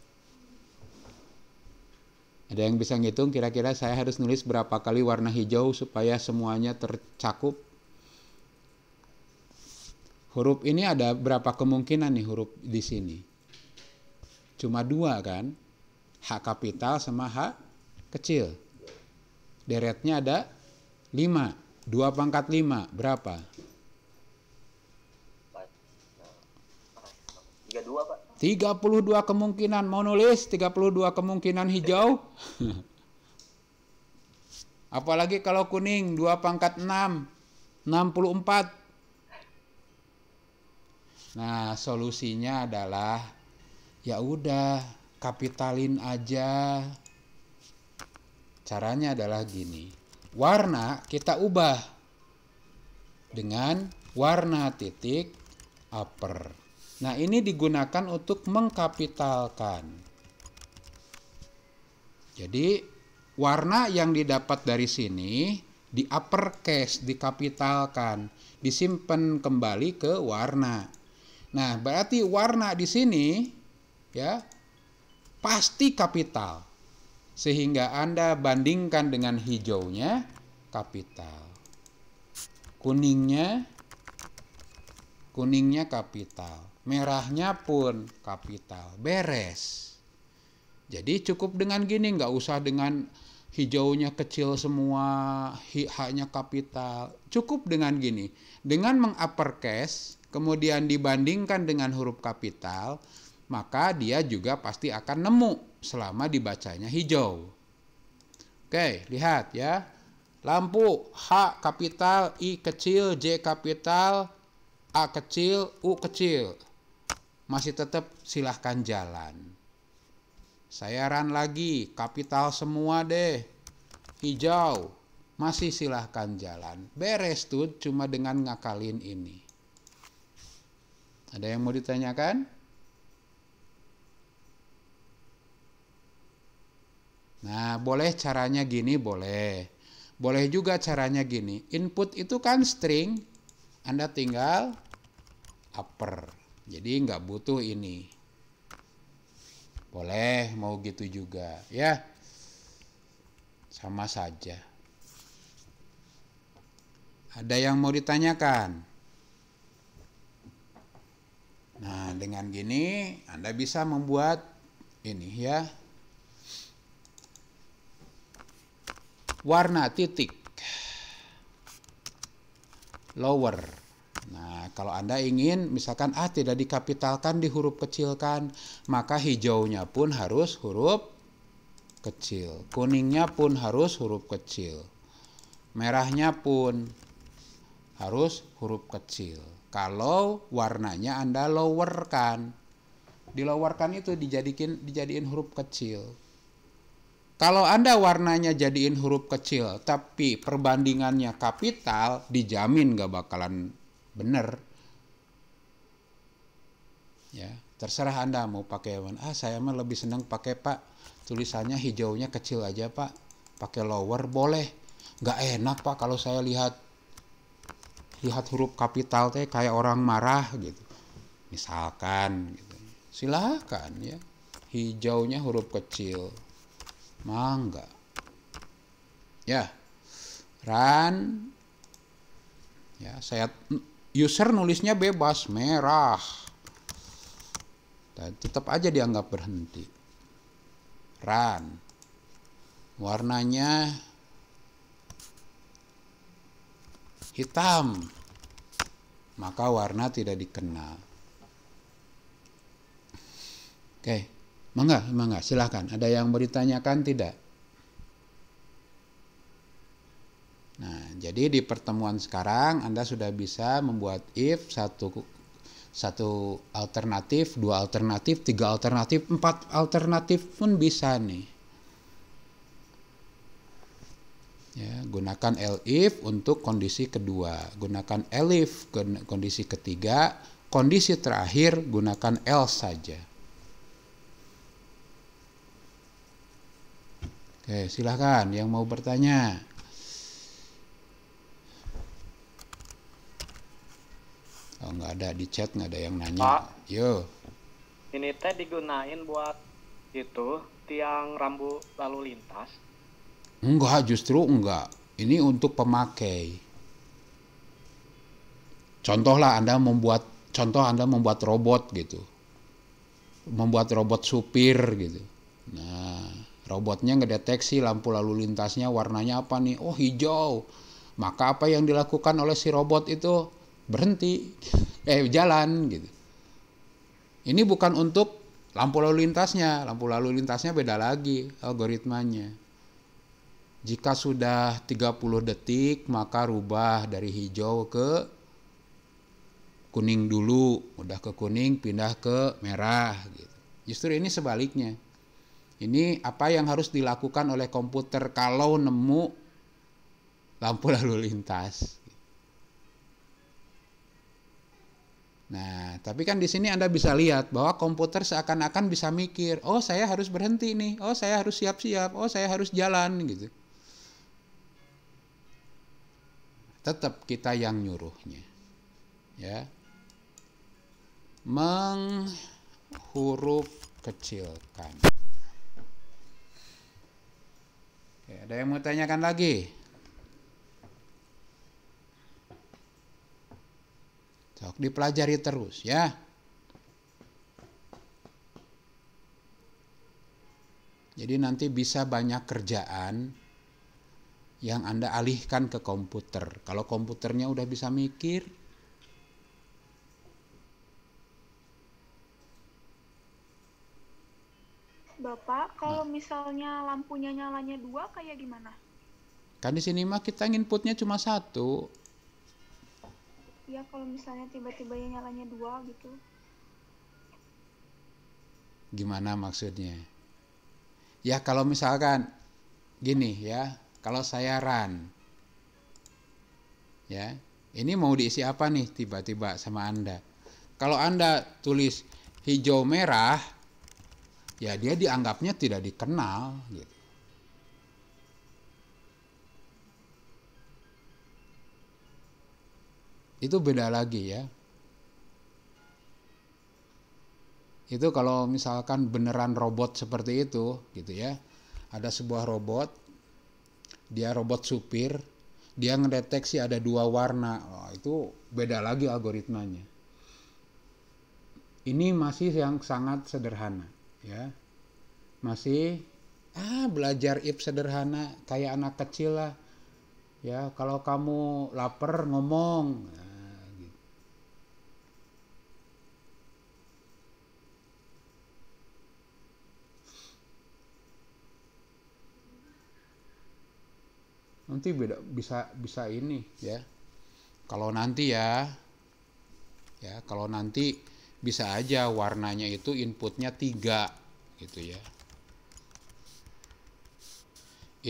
Ada yang bisa ngitung kira-kira saya harus nulis berapa kali warna hijau supaya semuanya tercakup? Huruf ini ada berapa kemungkinan nih huruf di sini? Cuma 2 kan? H kapital sama H kecil. Deretnya ada 5. 2 pangkat 5 berapa? 32 Pak. 32 kemungkinan. Mau nulis 32 kemungkinan hijau? Apalagi kalau kuning 2 pangkat 6. 64. Nah, solusinya adalah ya udah kapitalin aja. Caranya adalah gini. Warna kita ubah dengan warna titik upper. Nah, ini digunakan untuk mengkapitalkan. Jadi, warna yang didapat dari sini di uppercase, dikapitalkan, disimpan kembali ke warna. Nah, berarti warna di sini ya pasti kapital. Sehingga Anda bandingkan dengan hijaunya kapital. Kuningnya kapital. Merahnya pun kapital. Beres. Jadi cukup dengan gini, nggak usah dengan hijaunya kecil semua, H-nya kapital. Cukup dengan gini. Dengan menguppercase, kemudian dibandingkan dengan huruf kapital, maka dia juga pasti akan nemu selama dibacanya hijau. Oke, lihat ya. Lampu H kapital, I kecil, J kapital, A kecil, U kecil. Masih tetap silahkan jalan. Saya run lagi, kapital semua deh. Hijau, masih silahkan jalan. Beres tuh cuma dengan ngakalin ini. Ada yang mau ditanyakan? Nah, boleh caranya gini, boleh. Boleh juga caranya gini. Input itu kan string, Anda tinggal upper. Jadi nggak butuh ini. Boleh, mau gitu juga. Ya, sama saja. Ada yang mau ditanyakan? Nah, dengan gini Anda bisa membuat ini ya. Warna titik lower. Nah, kalau Anda ingin misalkan tidak dikapitalkan, di huruf kecilkan, maka hijaunya pun harus huruf kecil. Kuningnya pun harus huruf kecil. Merahnya pun harus huruf kecil. Kalau warnanya Anda lowerkan. Dilowerkan itu dijadiin huruf kecil. Kalau Anda warnanya jadiin huruf kecil, tapi perbandingannya kapital, dijamin gak bakalan bener. Ya, terserah Anda mau pakai warna. Saya mah lebih senang pakai Pak, tulisannya hijaunya kecil aja Pak. Pakai lower boleh. Gak enak Pak kalau saya lihat huruf kapital teh kayak orang marah gitu. Misalkan gitu. Silakan ya. Hijaunya huruf kecil. Mangga. Ya. Run. Ya, saya user nulisnya bebas, merah. Dan tetap aja dianggap berhenti. Run. Warnanya hitam. Maka warna tidak dikenal. Oke. Mangga, silahkan. Ada yang mau ditanyakan tidak? Nah, jadi di pertemuan sekarang Anda sudah bisa membuat if 1 alternatif, 2 alternatif, 3 alternatif, 4 alternatif pun bisa nih. Ya, gunakan elif untuk kondisi kedua, gunakan elif kondisi ketiga, kondisi terakhir gunakan else saja. Oke, silahkan yang mau bertanya. Oh, nggak ada di chat, nggak ada yang nanya. Pak. Yo. Ini teh digunain buat itu tiang rambu lalu lintas. Enggak, justru enggak. Ini untuk pemakai. Contoh Anda membuat robot gitu. Membuat robot supir gitu. Nah, robotnya ngedeteksi lampu lalu lintasnya warnanya apa nih? Oh, hijau. Maka apa yang dilakukan oleh si robot itu? Berhenti. Jalan gitu. Ini bukan untuk lampu lalu lintasnya. Lampu lalu lintasnya beda lagi algoritmanya. Jika sudah 30 detik, maka rubah dari hijau ke kuning dulu. Udah ke kuning, pindah ke merah. Gitu. Justru ini sebaliknya. Ini apa yang harus dilakukan oleh komputer kalau nemu lampu lalu lintas. Nah, tapi kan di sini Anda bisa lihat bahwa komputer seakan-akan bisa mikir, oh saya harus berhenti nih, oh saya harus siap-siap, oh saya harus jalan gitu. Tetap kita yang nyuruhnya. Ya. Menghuruf kecilkan. Oke, ada yang mau tanyakan lagi? Sok dipelajari terus ya. Jadi nanti bisa banyak kerjaan yang Anda alihkan ke komputer. Kalau komputernya udah bisa mikir, Bapak, kalau misalnya lampunya nyalanya 2 kayak gimana? kan di sini mah kita inputnya cuma 1. Ya kalau misalnya tiba-tiba nyalanya 2 gitu. Gimana maksudnya? Ya kalau misalkan gini ya, kalau saya run, ya ini mau diisi apa nih tiba-tiba sama Anda? Kalau Anda tulis hijau merah, ya dia dianggapnya tidak dikenal gitu. Itu beda lagi ya. Itu kalau misalkan beneran robot seperti itu gitu ya. Ada sebuah robot, dia robot supir, dia ngedeteksi ada 2 warna. Oh, itu beda lagi algoritmanya. Ini masih yang sangat sederhana ya. Masih belajar if sederhana kayak anak kecil lah. Ya, kalau kamu lapar ngomong. Nah, gitu. Nanti bisa ini ya. Kalau nanti kalau nanti bisa aja warnanya itu inputnya 3 gitu ya.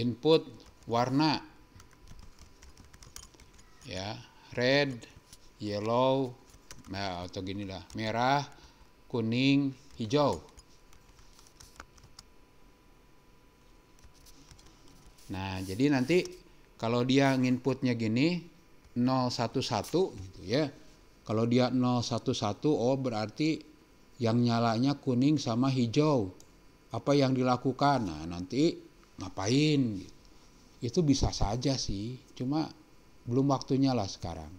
Input warna ya, red, yellow, atau gini lah, merah, kuning, hijau. Nah, jadi nanti kalau dia nginputnya gini 011 gitu ya. Kalau dia 011, oh berarti yang nyalanya kuning sama hijau. Apa yang dilakukan? Nah, nanti ngapain? Itu bisa saja sih, cuma belum waktunya lah sekarang.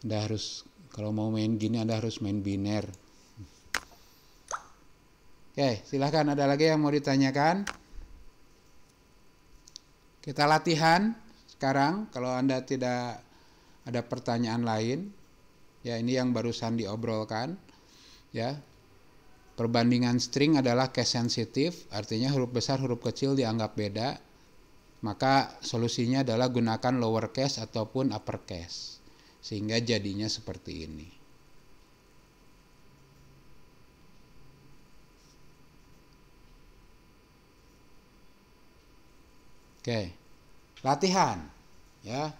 Anda harus, kalau mau main gini Anda harus main biner. Oke, silahkan, ada lagi yang mau ditanyakan? Kita latihan sekarang, kalau Anda tidak ada pertanyaan lain. Ya, ini yang barusan diobrolkan. Ya, perbandingan string adalah case sensitive, artinya huruf besar huruf kecil dianggap beda. maka solusinya adalah gunakan lowercase ataupun uppercase, sehingga jadinya seperti ini. Oke, latihan ya.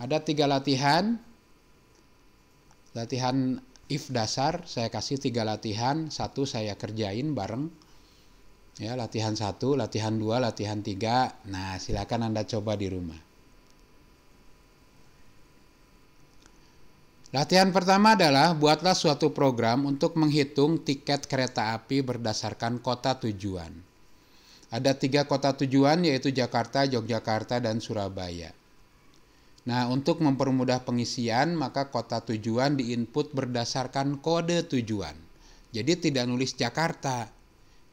Ada 3 latihan. Latihan if dasar saya kasih 3 latihan, 1 saya kerjain bareng. Ya, latihan 1, latihan 2, latihan 3. Nah, silakan Anda coba di rumah. Latihan pertama adalah buatlah suatu program untuk menghitung tiket kereta api berdasarkan kota tujuan. Ada 3 kota tujuan, yaitu Jakarta, Yogyakarta, dan Surabaya. Nah, untuk mempermudah pengisian, maka kota tujuan diinput berdasarkan kode tujuan. Jadi tidak nulis Jakarta,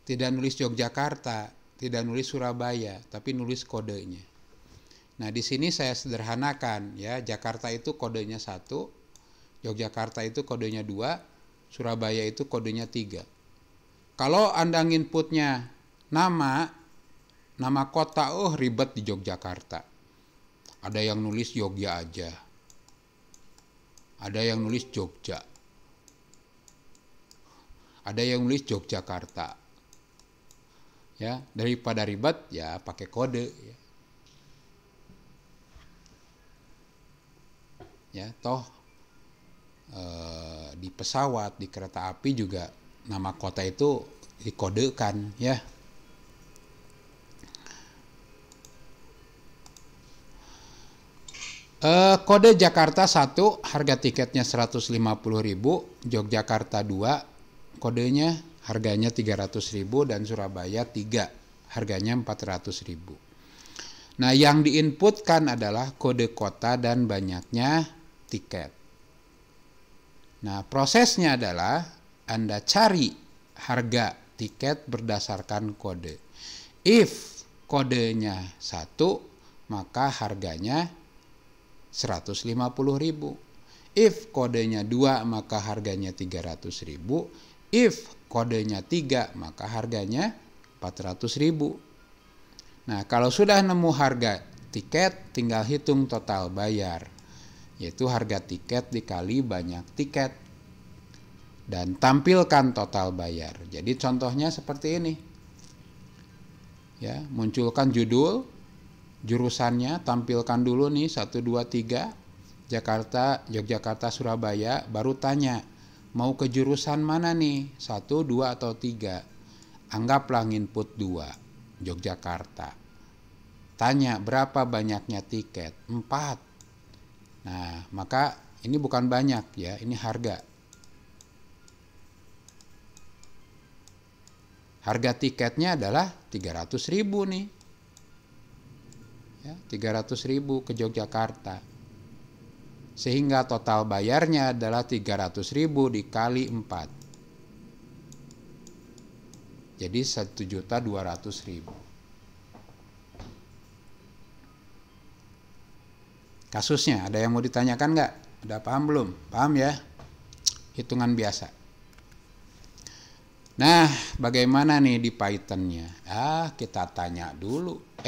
tidak nulis Yogyakarta, tidak nulis Surabaya, tapi nulis kodenya. Nah, di sini saya sederhanakan ya, Jakarta itu kodenya 1, Yogyakarta itu kodenya 2, Surabaya itu kodenya 3. Kalau Anda nginputnya nama kota, ribet di Yogyakarta. Ada yang nulis Yogya aja. Ada yang nulis Jogja. Ada yang nulis Yogyakarta. Ya, daripada ribet ya pakai kode ya. Ya, toh di pesawat, di kereta api juga nama kota itu dikodekan ya. Kode Jakarta 1, harga tiketnya 150.000, Yogyakarta 2, kodenya harganya 300.000, dan Surabaya 3, harganya 400.000. Nah, yang diinputkan adalah kode kota dan banyaknya tiket. Nah, prosesnya adalah Anda cari harga tiket berdasarkan kode. If kodenya 1, maka harganya 150.000. If kodenya 2, maka harganya 300.000. If kodenya 3, maka harganya 400.000. Nah, kalau sudah nemu harga tiket, tinggal hitung total bayar, yaitu harga tiket dikali banyak tiket, dan tampilkan total bayar. Jadi contohnya seperti ini. Ya, munculkan judul, jurusannya, tampilkan dulu nih 1, 2, 3, Jakarta, Yogyakarta, Surabaya, baru tanya, mau ke jurusan mana nih, 1, 2, atau 3. Anggaplah input 2, Yogyakarta. Tanya berapa banyaknya tiket, 4. Nah, maka ini bukan banyak ya, ini harga. Harga tiketnya adalah 300.000 nih. Ya, 300.000 ke Yogyakarta, sehingga total bayarnya adalah 300.000 dikali 4, jadi 1.200.000. Kasusnya ada yang mau ditanyakan nggak? Udah paham belum? Paham ya? Hitungan biasa. Nah, bagaimana nih di Python-nya? Kita tanya dulu.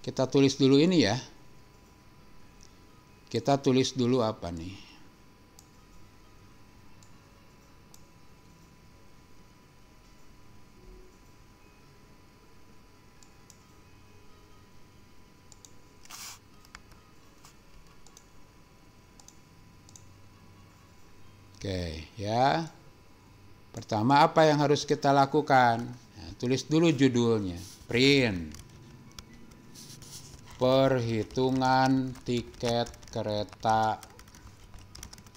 Kita tulis dulu ini ya. Kita tulis dulu apa nih? Oke, ya. Pertama apa yang harus kita lakukan? Nah, tulis dulu judulnya. Print. Perhitungan tiket kereta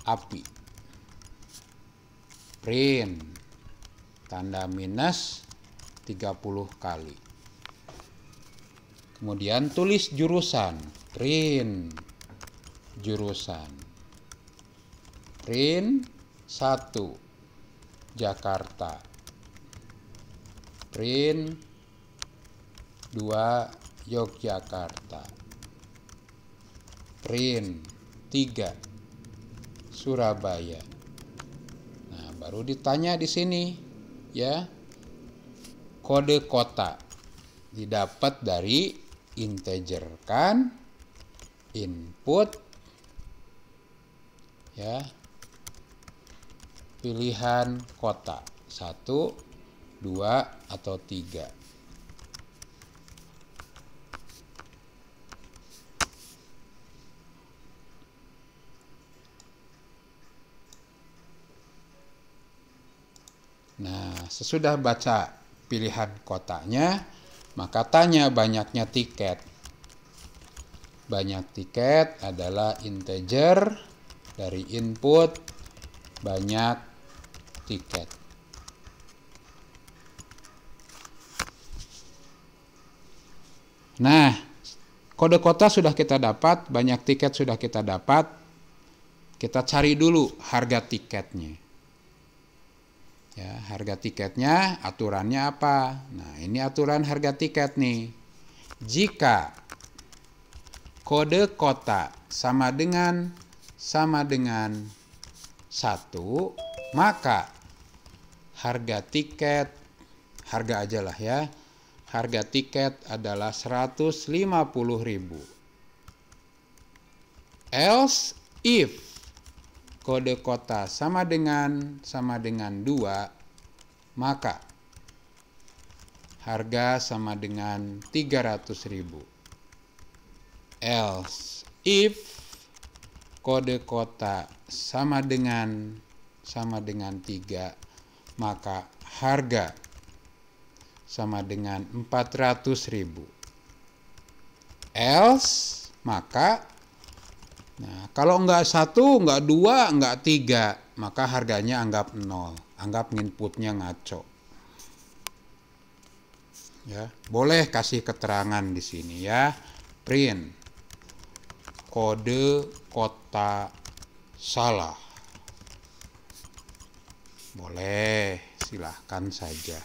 api. Print. Tanda minus 30 kali. Kemudian tulis jurusan. Print. Jurusan. Print 1. Jakarta. Print 2. Yogyakarta. Print 3. Surabaya. Nah, baru ditanya di sini ya. Kode kota didapat dari integer kan, input ya, pilihan kota 1, 2 atau 3. Nah, sesudah baca pilihan kotanya, maka tanya banyaknya tiket. Banyak tiket adalah integer dari input banyak tiket. Nah, kode kota sudah kita dapat, banyak tiket sudah kita dapat. Kita cari dulu harga tiketnya. Ya, harga tiketnya aturannya apa? Nah, ini aturan harga tiket nih. Jika kode kota sama dengan 1, maka harga tiket, harga aja lah ya, harga tiket adalah 150.000. Else if kode kota sama dengan 2, maka harga sama dengan 300.000. Else if kode kota sama dengan 3, maka harga sama dengan 400.000. Else, maka nah, kalau enggak 1, enggak 2, enggak 3, maka harganya anggap 0. Anggap inputnya ngaco. Ya, boleh kasih keterangan di sini ya. Print kode kota salah. Boleh, silahkan saja.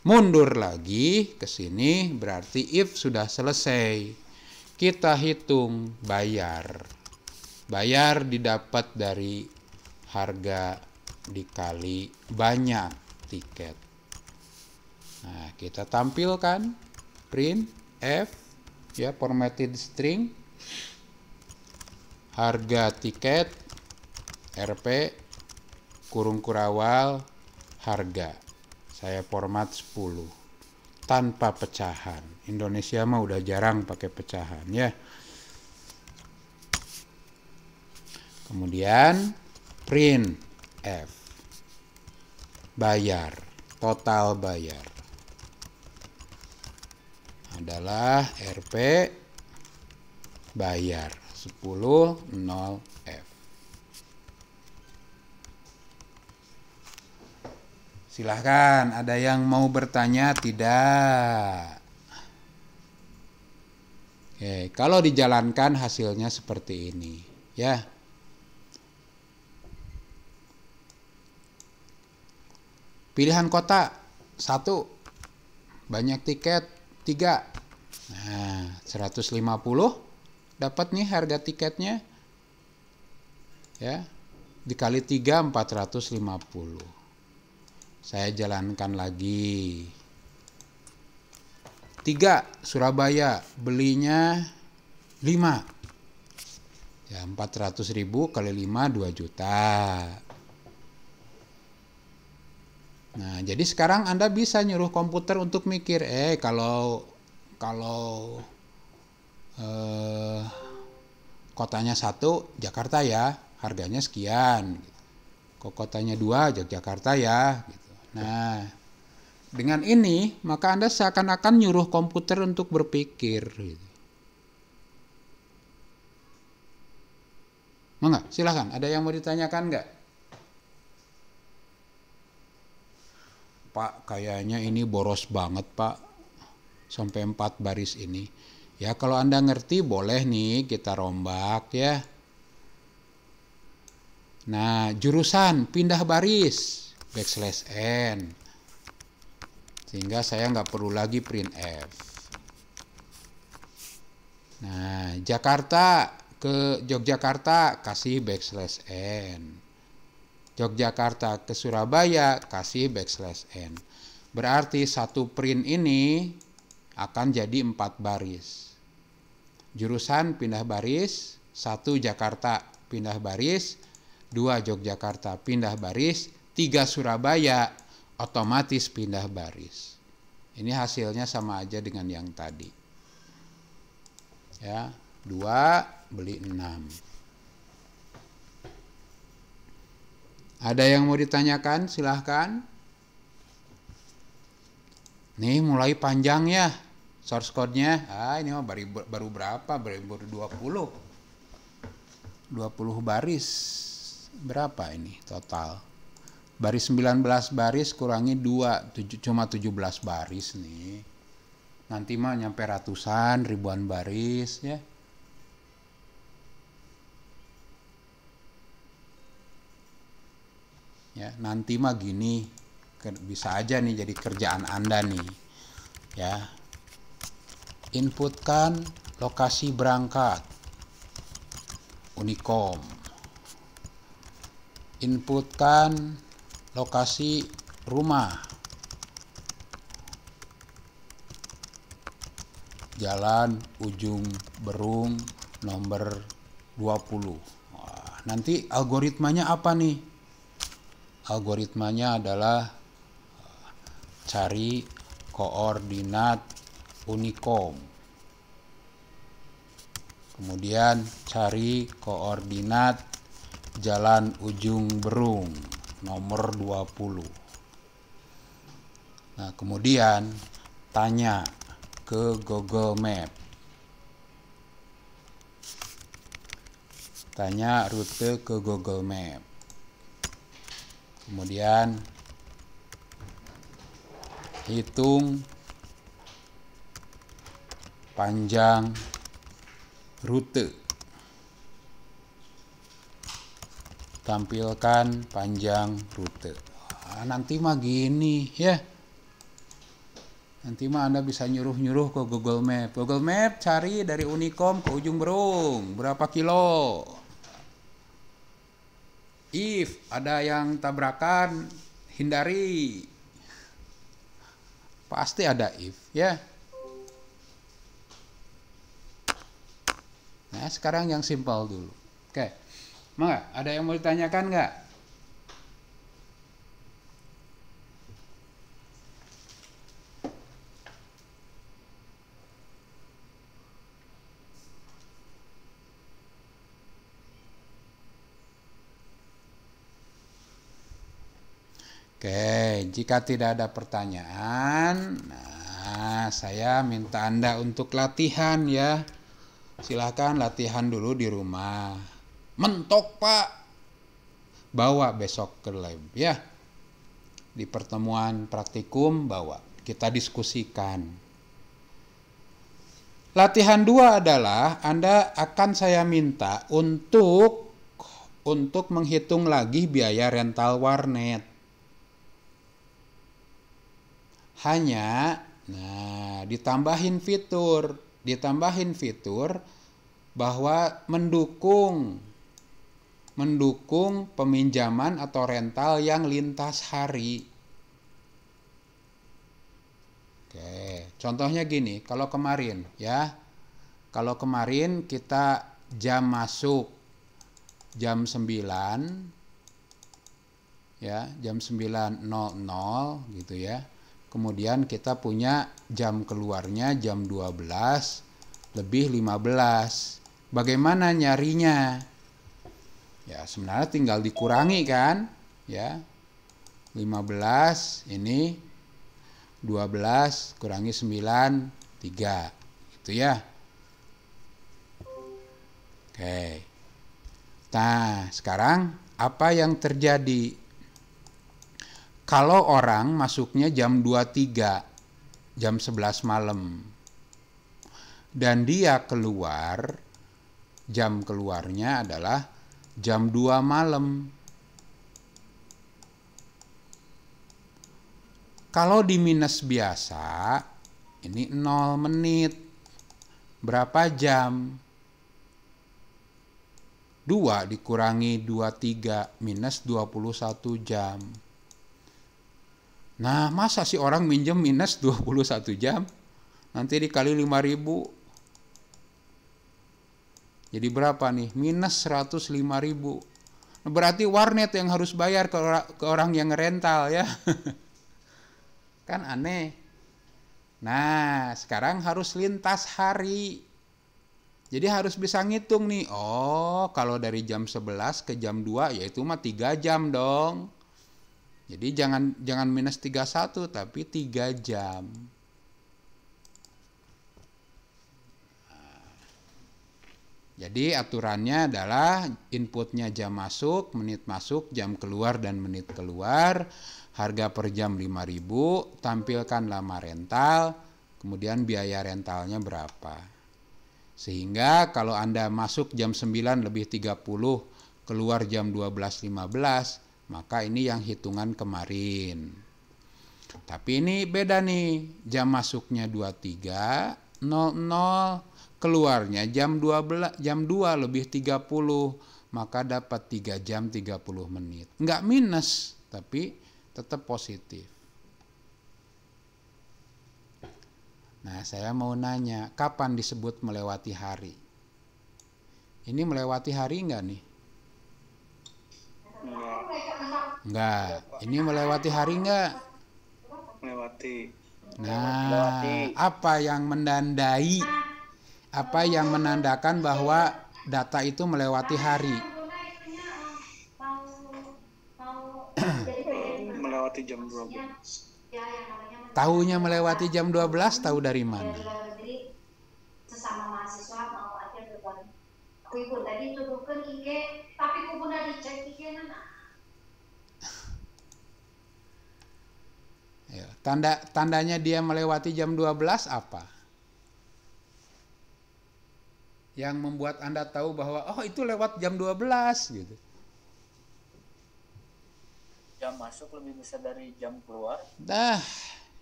Mundur lagi ke sini berarti if sudah selesai. Kita hitung bayar. Bayar didapat dari harga dikali banyak tiket. Nah, kita tampilkan print F ya, formatted string, harga tiket RP kurung kurawal harga. Saya format 10 tanpa pecahan. Indonesia mah udah jarang pakai pecahan ya. Kemudian print F, bayar, total bayar adalah RP bayar 10.0F. Silahkan, ada yang mau bertanya? Tidak. Oke, kalau dijalankan hasilnya seperti ini ya. Pilihan kota 1, banyak tiket 3. Nah, 150 dapat nih harga tiketnya. Ya. Dikali 3 450. Saya jalankan lagi. 3 Surabaya, belinya 5. Ya, 400.000 kali 5 2 juta. Nah, jadi sekarang Anda bisa nyuruh komputer untuk mikir, kalau kotanya 1 Jakarta ya, harganya sekian. Kok kotanya 2 Yogyakarta ya, gitu. Nah, dengan ini maka Anda seakan-akan nyuruh komputer untuk berpikir. Gitu. Mangga, silahkan. Ada yang mau ditanyakan nggak? Pak, kayaknya ini boros banget Pak, sampai 4 baris ini. Ya kalau Anda ngerti boleh nih kita rombak ya. Nah, jurusan pindah baris, \n. Sehingga saya nggak perlu lagi print F. Nah, Jakarta ke Yogyakarta kasih \n. Yogyakarta ke Surabaya kasih \n. Berarti satu print ini akan jadi 4 baris. jurusan pindah baris, 1 Jakarta pindah baris, 2 Yogyakarta pindah baris, 3 Surabaya otomatis pindah baris. Ini hasilnya sama aja dengan yang tadi. Ya, 2 beli 6. Ada yang mau ditanyakan? Silahkan. Nih mulai panjang ya source code-nya. Ini mah baru berapa? Baru 20 baris. Berapa ini total? Baris 19 baris kurangi 2, cuma 17 baris nih. Nanti mah nyampe ratusan, ribuan baris ya. Ya, nanti mah gini, bisa aja nih jadi kerjaan Anda nih. Ya. Inputkan lokasi berangkat. Unicom. Inputkan lokasi rumah. Jalan Ujung Berung nomor 20. Wah, nanti algoritmanya apa nih? Algoritmanya adalah cari koordinat Unicom. Kemudian cari koordinat Jalan Ujung Berung nomor 20. Nah, kemudian tanya ke Google Map. Tanya rute ke Google Map. Kemudian hitung panjang rute. Tampilkan panjang rute. Nanti mah gini ya. Nanti mah Anda bisa nyuruh-nyuruh ke Google Map. Google Map cari dari Unicom ke Ujung Berung berapa kilo. If ada yang tabrakan, hindari. Pasti ada if ya. Nah, sekarang yang simpel dulu. Oke. Mangga, ada yang mau ditanyakan nggak? Oke, jika tidak ada pertanyaan, nah saya minta Anda untuk latihan ya. Silahkan latihan dulu di rumah. Mentok Pak, bawa besok ke lab ya. Di pertemuan praktikum bawa, kita diskusikan. Latihan 2 adalah Anda akan saya minta untuk menghitung lagi biaya rental warnet. Hanya, nah ditambahin fitur bahwa mendukung peminjaman atau rental yang lintas hari. Oke, contohnya gini, kalau kemarin kita jam masuk jam 9 ya, jam 9.00 gitu ya. Kemudian kita punya jam keluarnya jam 12 lebih 15. Bagaimana nyarinya? Ya, sebenarnya tinggal dikurangi kan? Ya. 15 ini 12 kurangi 9 3. Gitu ya. Oke. Nah, sekarang apa yang terjadi? Kalau orang masuknya jam 23, jam 11 malam, dan dia keluar, jam keluarnya adalah jam 2 malam. Kalau di minus biasa, ini 0 menit. Berapa jam? 2 dikurangi 23 minus 21 jam. Nah, masa sih orang minjem minus 21 jam? Nanti dikali 5.000. Jadi berapa nih? Minus 105.000. Nah, berarti warnet yang harus bayar ke orang yang ngerental ya. Kan aneh. Nah, sekarang harus lintas hari. Jadi harus bisa ngitung nih. Oh, kalau dari jam 11 ke jam 2 ya itu mah 3 jam dong. Jadi jangan minus 31 tapi 3 jam. Jadi aturannya adalah inputnya jam masuk, jam keluar dan menit keluar. Harga per jam 5.000, tampilkan lama rental, kemudian biaya rentalnya berapa. Sehingga kalau Anda masuk jam 9 lebih 30, keluar jam 12.15, maka ini yang hitungan kemarin. Tapi ini beda nih, jam masuknya 23.00, keluarnya jam 2 lebih 30, maka dapat 3 jam 30 menit. Enggak minus, tapi tetap positif. Nah, saya mau nanya, kapan disebut melewati hari? Ini melewati hari enggak nih? Enggak. Ini melewati hari enggak? Melewati. Nah, apa yang menandai? Apa yang menandakan bahwa data itu melewati hari? Melewati jam 12. Tahunya melewati jam 12, tahu dari mana? Sesama mahasiswa mau aja berbagi. Kuipun tadi tuduhkan Ike, tapi kupun udah dicek Ike nana. Ya, tandanya dia melewati jam 12 apa? Yang membuat Anda tahu bahwa oh itu lewat jam 12 gitu. Jam masuk lebih besar dari jam keluar.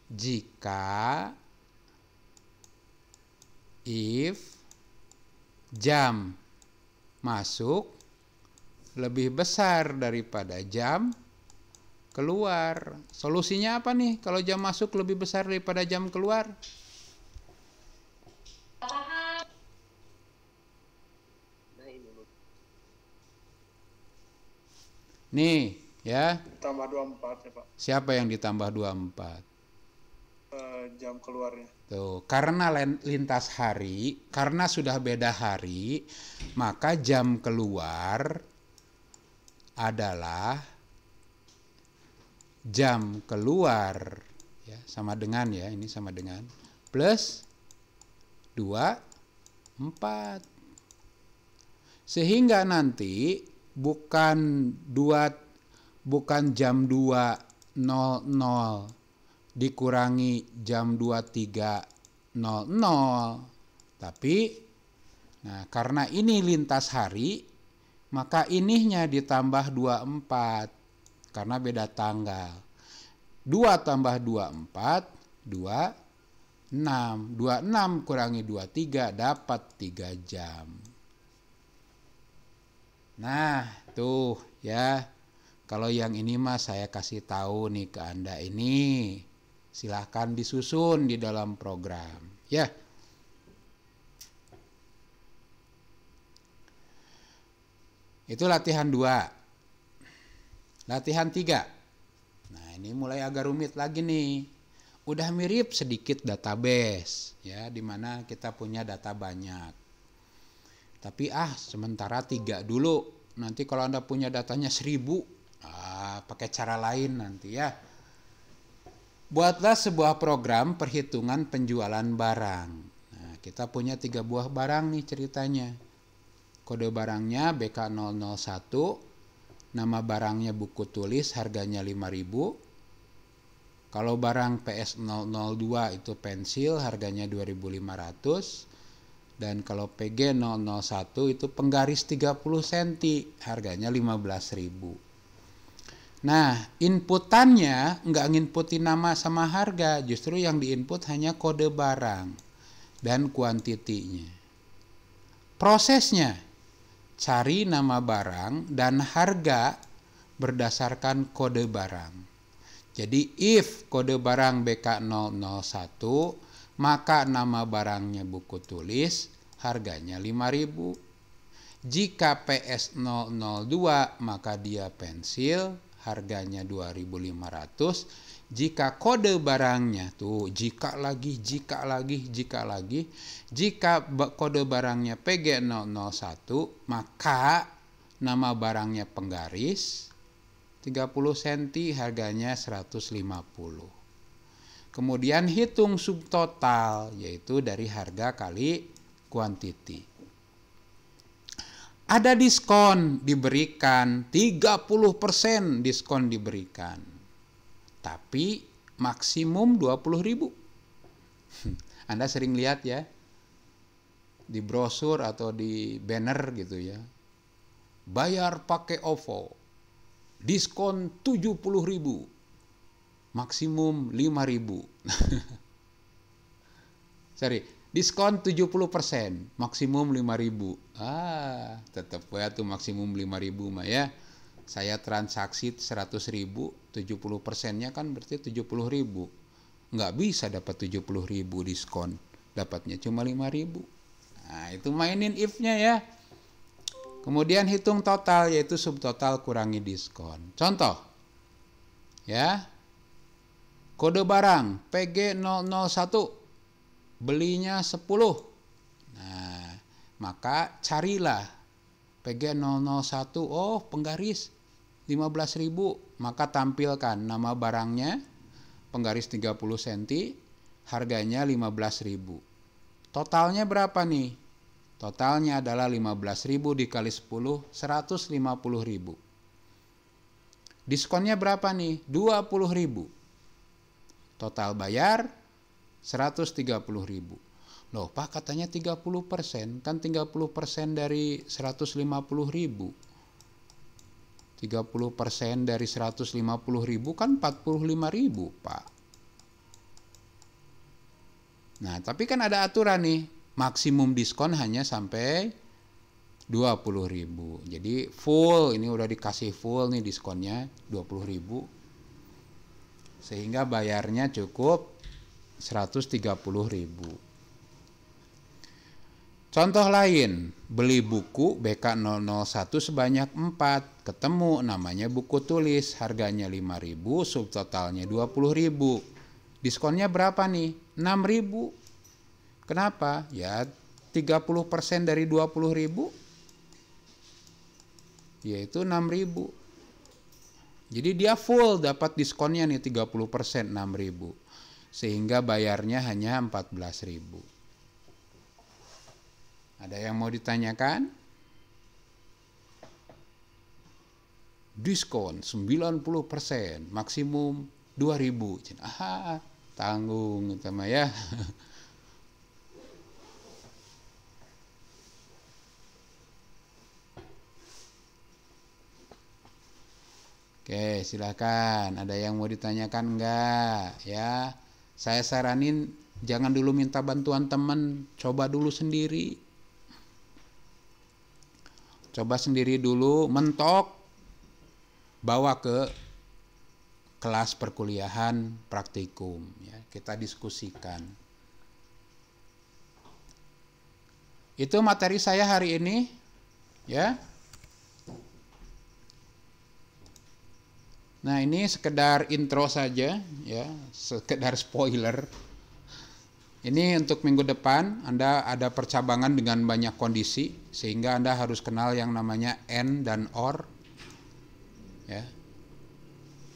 Jika if jam masuk lebih besar daripada jam keluar. Solusinya apa nih kalau jam masuk lebih besar daripada jam keluar? Nih, ya. Tambah 24 ya Pak. Siapa yang ditambah 24? Jam keluarnya. Tuh, karena lintas hari, karena sudah beda hari, maka jam keluar adalah jam keluar ya, sama dengan ya, ini sama dengan plus 24. Sehingga nanti bukan jam 2.00 dikurangi jam 23.00, tapi nah karena ini lintas hari maka ininya ditambah 24 karena beda tanggal. 2 tambah 24 26, 26 kurangi 23 dapat 3 jam. Nah, tuh ya. Kalau yang ini mah saya kasih tahu nih ke Anda ini. Silahkan disusun di dalam program. Ya. Itu latihan 2. Latihan 3. Nah, ini mulai agak rumit lagi nih. Udah mirip sedikit database ya, di mana kita punya data banyak. Tapi sementara 3 dulu. Nanti kalau Anda punya datanya 1000, pakai cara lain nanti ya. Buatlah sebuah program perhitungan penjualan barang. Nah, kita punya 3 buah barang nih ceritanya. Kode barangnya BK001, nama barangnya buku tulis, harganya 5.000. Kalau barang PS002 itu pensil, harganya 2.500. Dan kalau PG001 itu penggaris 30 cm, harganya 15.000. Nah, inputannya nggak nginputin nama sama harga, justru yang diinput hanya kode barang dan kuantitinya. Prosesnya, cari nama barang dan harga berdasarkan kode barang. Jadi if kode barang BK001, maka nama barangnya buku tulis, harganya 5.000. Jika PS002 maka dia pensil, harganya 2.500. Jika kode barangnya tuh jika lagi, jika kode barangnya PG001 maka nama barangnya penggaris 30 cm, harganya 150. Kemudian hitung subtotal, yaitu dari harga kali kuantiti. Ada diskon diberikan, 30% diskon diberikan. Tapi maksimum 20.000. Anda sering lihat ya di brosur atau di banner gitu ya. Bayar pakai OVO. Diskon 70.000. Maksimum 5.000. Sorry, diskon 70%, maksimum 5.000. Tetap ya tuh maksimum 5.000 mah ya. Saya transaksi 100.000, 70%-nya kan berarti 70.000. Nggak bisa dapat 70.000 diskon. Dapatnya cuma 5.000. Nah, itu mainin if-nya ya. Kemudian hitung total, yaitu subtotal kurangi diskon. Contoh. Ya. Kode barang PG001. Belinya 10. Nah, maka carilah PG001. Oh, penggaris 15.000, maka tampilkan nama barangnya penggaris 30 cm, harganya 15.000. Totalnya berapa nih? Totalnya adalah 15.000 dikali 10, 150.000. Diskonnya berapa nih? 20.000. Total bayar 130.000. Loh, Pak katanya 30%, kan 30% dari 150.000. 30% dari 150.000 kan 45.000, Pak. Nah, tapi kan ada aturan nih, maksimum diskon hanya sampai 20.000. Jadi full, ini udah dikasih full nih diskonnya 20.000. Sehingga bayarnya cukup 130.000. Contoh lain, beli buku BK001 sebanyak 4, ketemu namanya buku tulis, harganya 5.000, subtotalnya 20.000. Diskonnya berapa nih? 6.000. Kenapa? Ya 30% dari 20.000 yaitu 6.000. Jadi dia full dapat diskonnya nih 30%, 6.000. Sehingga bayarnya hanya 14.000. Ada yang mau ditanyakan? Diskon 90%, maksimum 2.000. Tanggung sama ya. Oke, silakan. Ada yang mau ditanyakan enggak? Ya, saya saranin jangan dulu minta bantuan teman, coba dulu sendiri. Coba sendiri dulu, mentok, bawa ke kelas perkuliahan praktikum. Ya, kita diskusikan. Itu materi saya hari ini. Ya. Nah, ini sekedar intro saja, ya, sekedar spoiler. Ini untuk minggu depan Anda ada percabangan dengan banyak kondisi, sehingga Anda harus kenal yang namanya and dan or. Ya.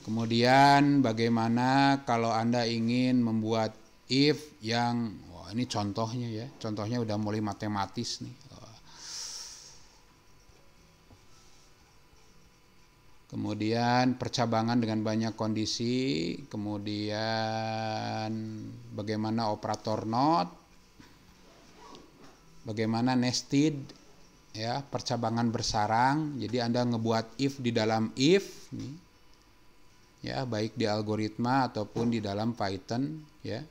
Kemudian bagaimana kalau Anda ingin membuat if yang, ini contohnya ya, contohnya udah mulai matematis nih. Kemudian percabangan dengan banyak kondisi, kemudian bagaimana operator not, bagaimana nested, ya, percabangan bersarang. Jadi Anda ngebuat if di dalam if, nih, ya, baik di algoritma ataupun di dalam Python, ya.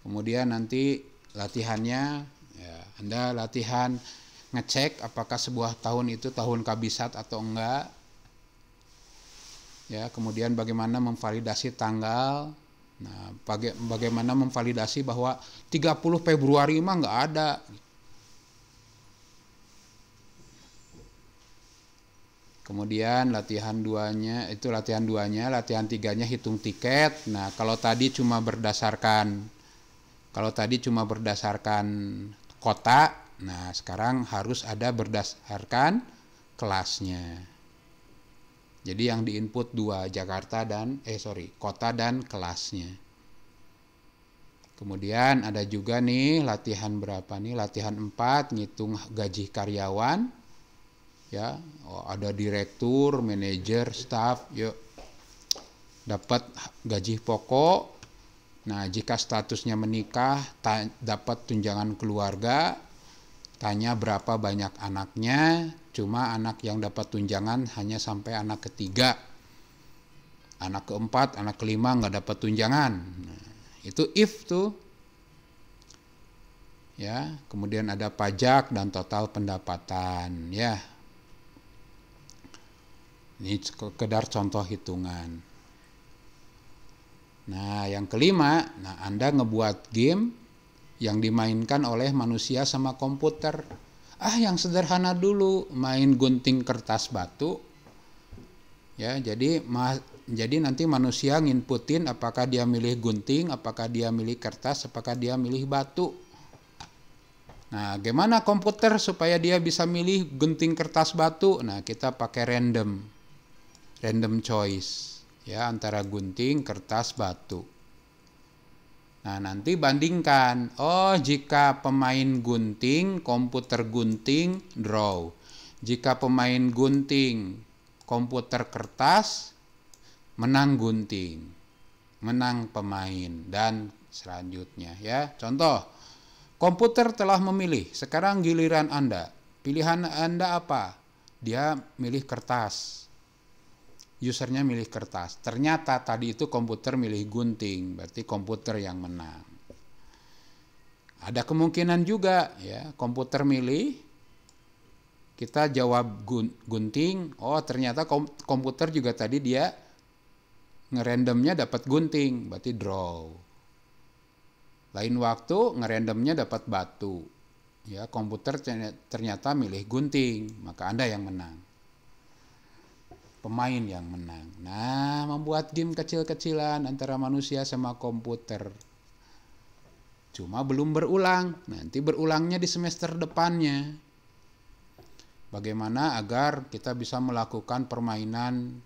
Kemudian nanti latihannya, ya, Anda latihan ngecek apakah sebuah tahun itu tahun kabisat atau enggak. Ya, kemudian bagaimana memvalidasi tanggal, Nah, bagaimana memvalidasi bahwa 30 Februari mah nggak ada. Kemudian latihan 2-nya, latihan 3-nya hitung tiket. Nah, kalau tadi cuma berdasarkan kota, nah sekarang harus ada berdasarkan kelasnya. Jadi yang diinput 2, kota dan kelasnya. Kemudian ada juga nih latihan berapa nih? Latihan 4, ngitung gaji karyawan. Ya, ada direktur, manajer, staf, yuk dapat gaji pokok. Nah, jika statusnya menikah, dapat tunjangan keluarga. Tanya berapa banyak anaknya. Cuma anak yang dapat tunjangan hanya sampai anak ketiga. Anak keempat, anak kelima nggak dapat tunjangan. Nah, itu if tuh. Ya, kemudian ada pajak dan total pendapatan. Ya, ini sekedar contoh hitungan. Nah, yang kelima, Anda ngebuat game yang dimainkan oleh manusia sama komputer. Yang sederhana dulu, main gunting kertas batu. Ya, jadi nanti manusia nginputin apakah dia milih gunting, apakah dia milih kertas, apakah dia milih batu. Nah, gimana komputer supaya dia bisa milih gunting kertas batu? Nah, kita pakai random choice, ya, antara gunting, kertas, batu. Nah, nanti bandingkan. Jika pemain gunting, komputer gunting, draw. Jika pemain gunting, komputer kertas, menang gunting, menang pemain, dan selanjutnya, ya. Contoh, komputer telah memilih. Sekarang giliran Anda. Pilihan Anda apa? Dia milih kertas. Usernya milih kertas. Ternyata tadi itu komputer milih gunting, berarti komputer yang menang. Ada kemungkinan juga, ya, komputer milih, kita jawab gunting. Ternyata komputer juga tadi dia ngerandomnya dapat gunting, berarti draw. Lain waktu ngerandomnya dapat batu, ya, komputer ternyata milih gunting, maka Anda yang menang. Pemain yang menang. Nah, membuat game kecil-kecilan antara manusia sama komputer. Cuma belum berulang. Nanti berulangnya di semester depannya. Bagaimana agar kita bisa melakukan permainan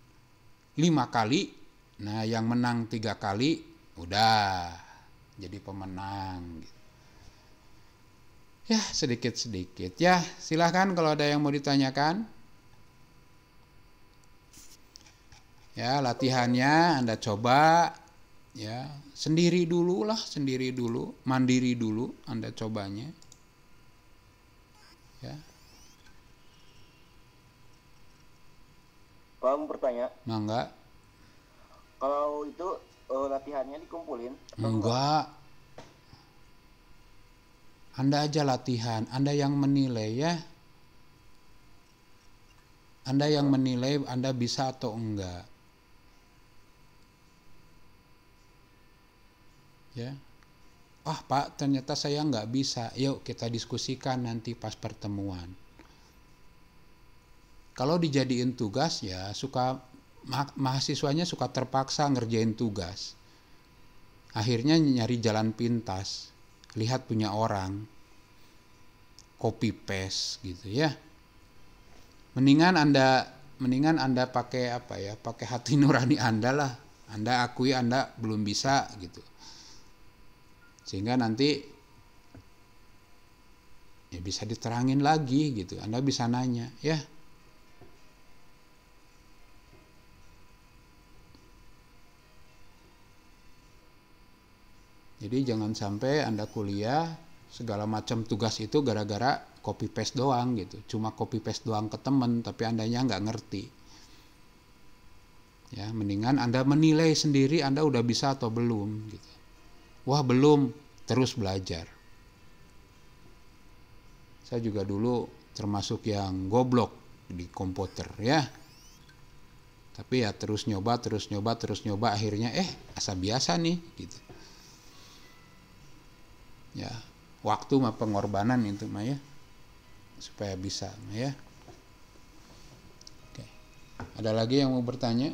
5 kali. Nah, yang menang 3 kali, udah jadi pemenang. Ya, sedikit-sedikit. Ya, silahkan kalau ada yang mau ditanyakan. Ya, latihannya Anda coba, ya, sendiri dulu, mandiri dulu Anda cobanya. Ya. Kalau mau bertanya, Enggak. Kalau itu latihannya dikumpulin? Enggak. Anda aja latihan, Anda yang menilai, ya. Anda yang menilai Anda bisa atau enggak. Ya. Pak, ternyata saya nggak bisa. Yuk kita diskusikan nanti pas pertemuan. Kalau dijadiin tugas, ya mahasiswanya suka terpaksa ngerjain tugas. Akhirnya nyari jalan pintas. Lihat punya orang, copy paste gitu, ya. Mendingan Anda pakai pakai hati nurani Anda lah. Anda akui Anda belum bisa gitu. Sehingga nanti ya bisa diterangin lagi gitu. Anda bisa nanya, ya. Jadi jangan sampai Anda kuliah segala macam tugas itu gara-gara copy paste doang gitu. Cuma copy paste doang ke temen, tapi Andanya nggak ngerti. Ya, mendingan Anda menilai sendiri Anda udah bisa atau belum gitu. Wah, belum, terus belajar. Saya juga dulu termasuk yang goblok di komputer, ya. Tapi ya terus nyoba, akhirnya asa biasa nih gitu. Ya, waktu mah pengorbanan itu mah ya. Supaya bisa ya. Oke. Ada lagi yang mau bertanya?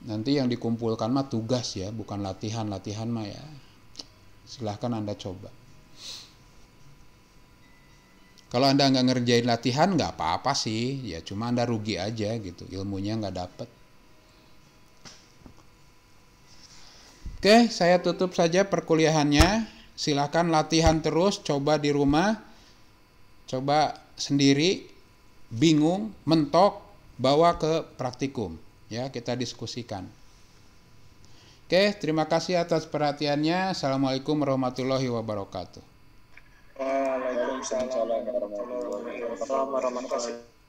Nanti yang dikumpulkan mah tugas ya, bukan latihan mah ya. Silahkan Anda coba. Kalau Anda nggak ngerjain latihan nggak apa-apa sih, ya cuma Anda rugi aja gitu, ilmunya nggak dapet. Oke, saya tutup saja perkuliahannya. Silahkan latihan terus, coba di rumah, coba sendiri, bingung, mentok, bawa ke praktikum. Ya, kita diskusikan. Oke, terima kasih atas perhatiannya. Assalamualaikum warahmatullahi wabarakatuh. Waalaikumsalam warahmatullahi wabarakatuh.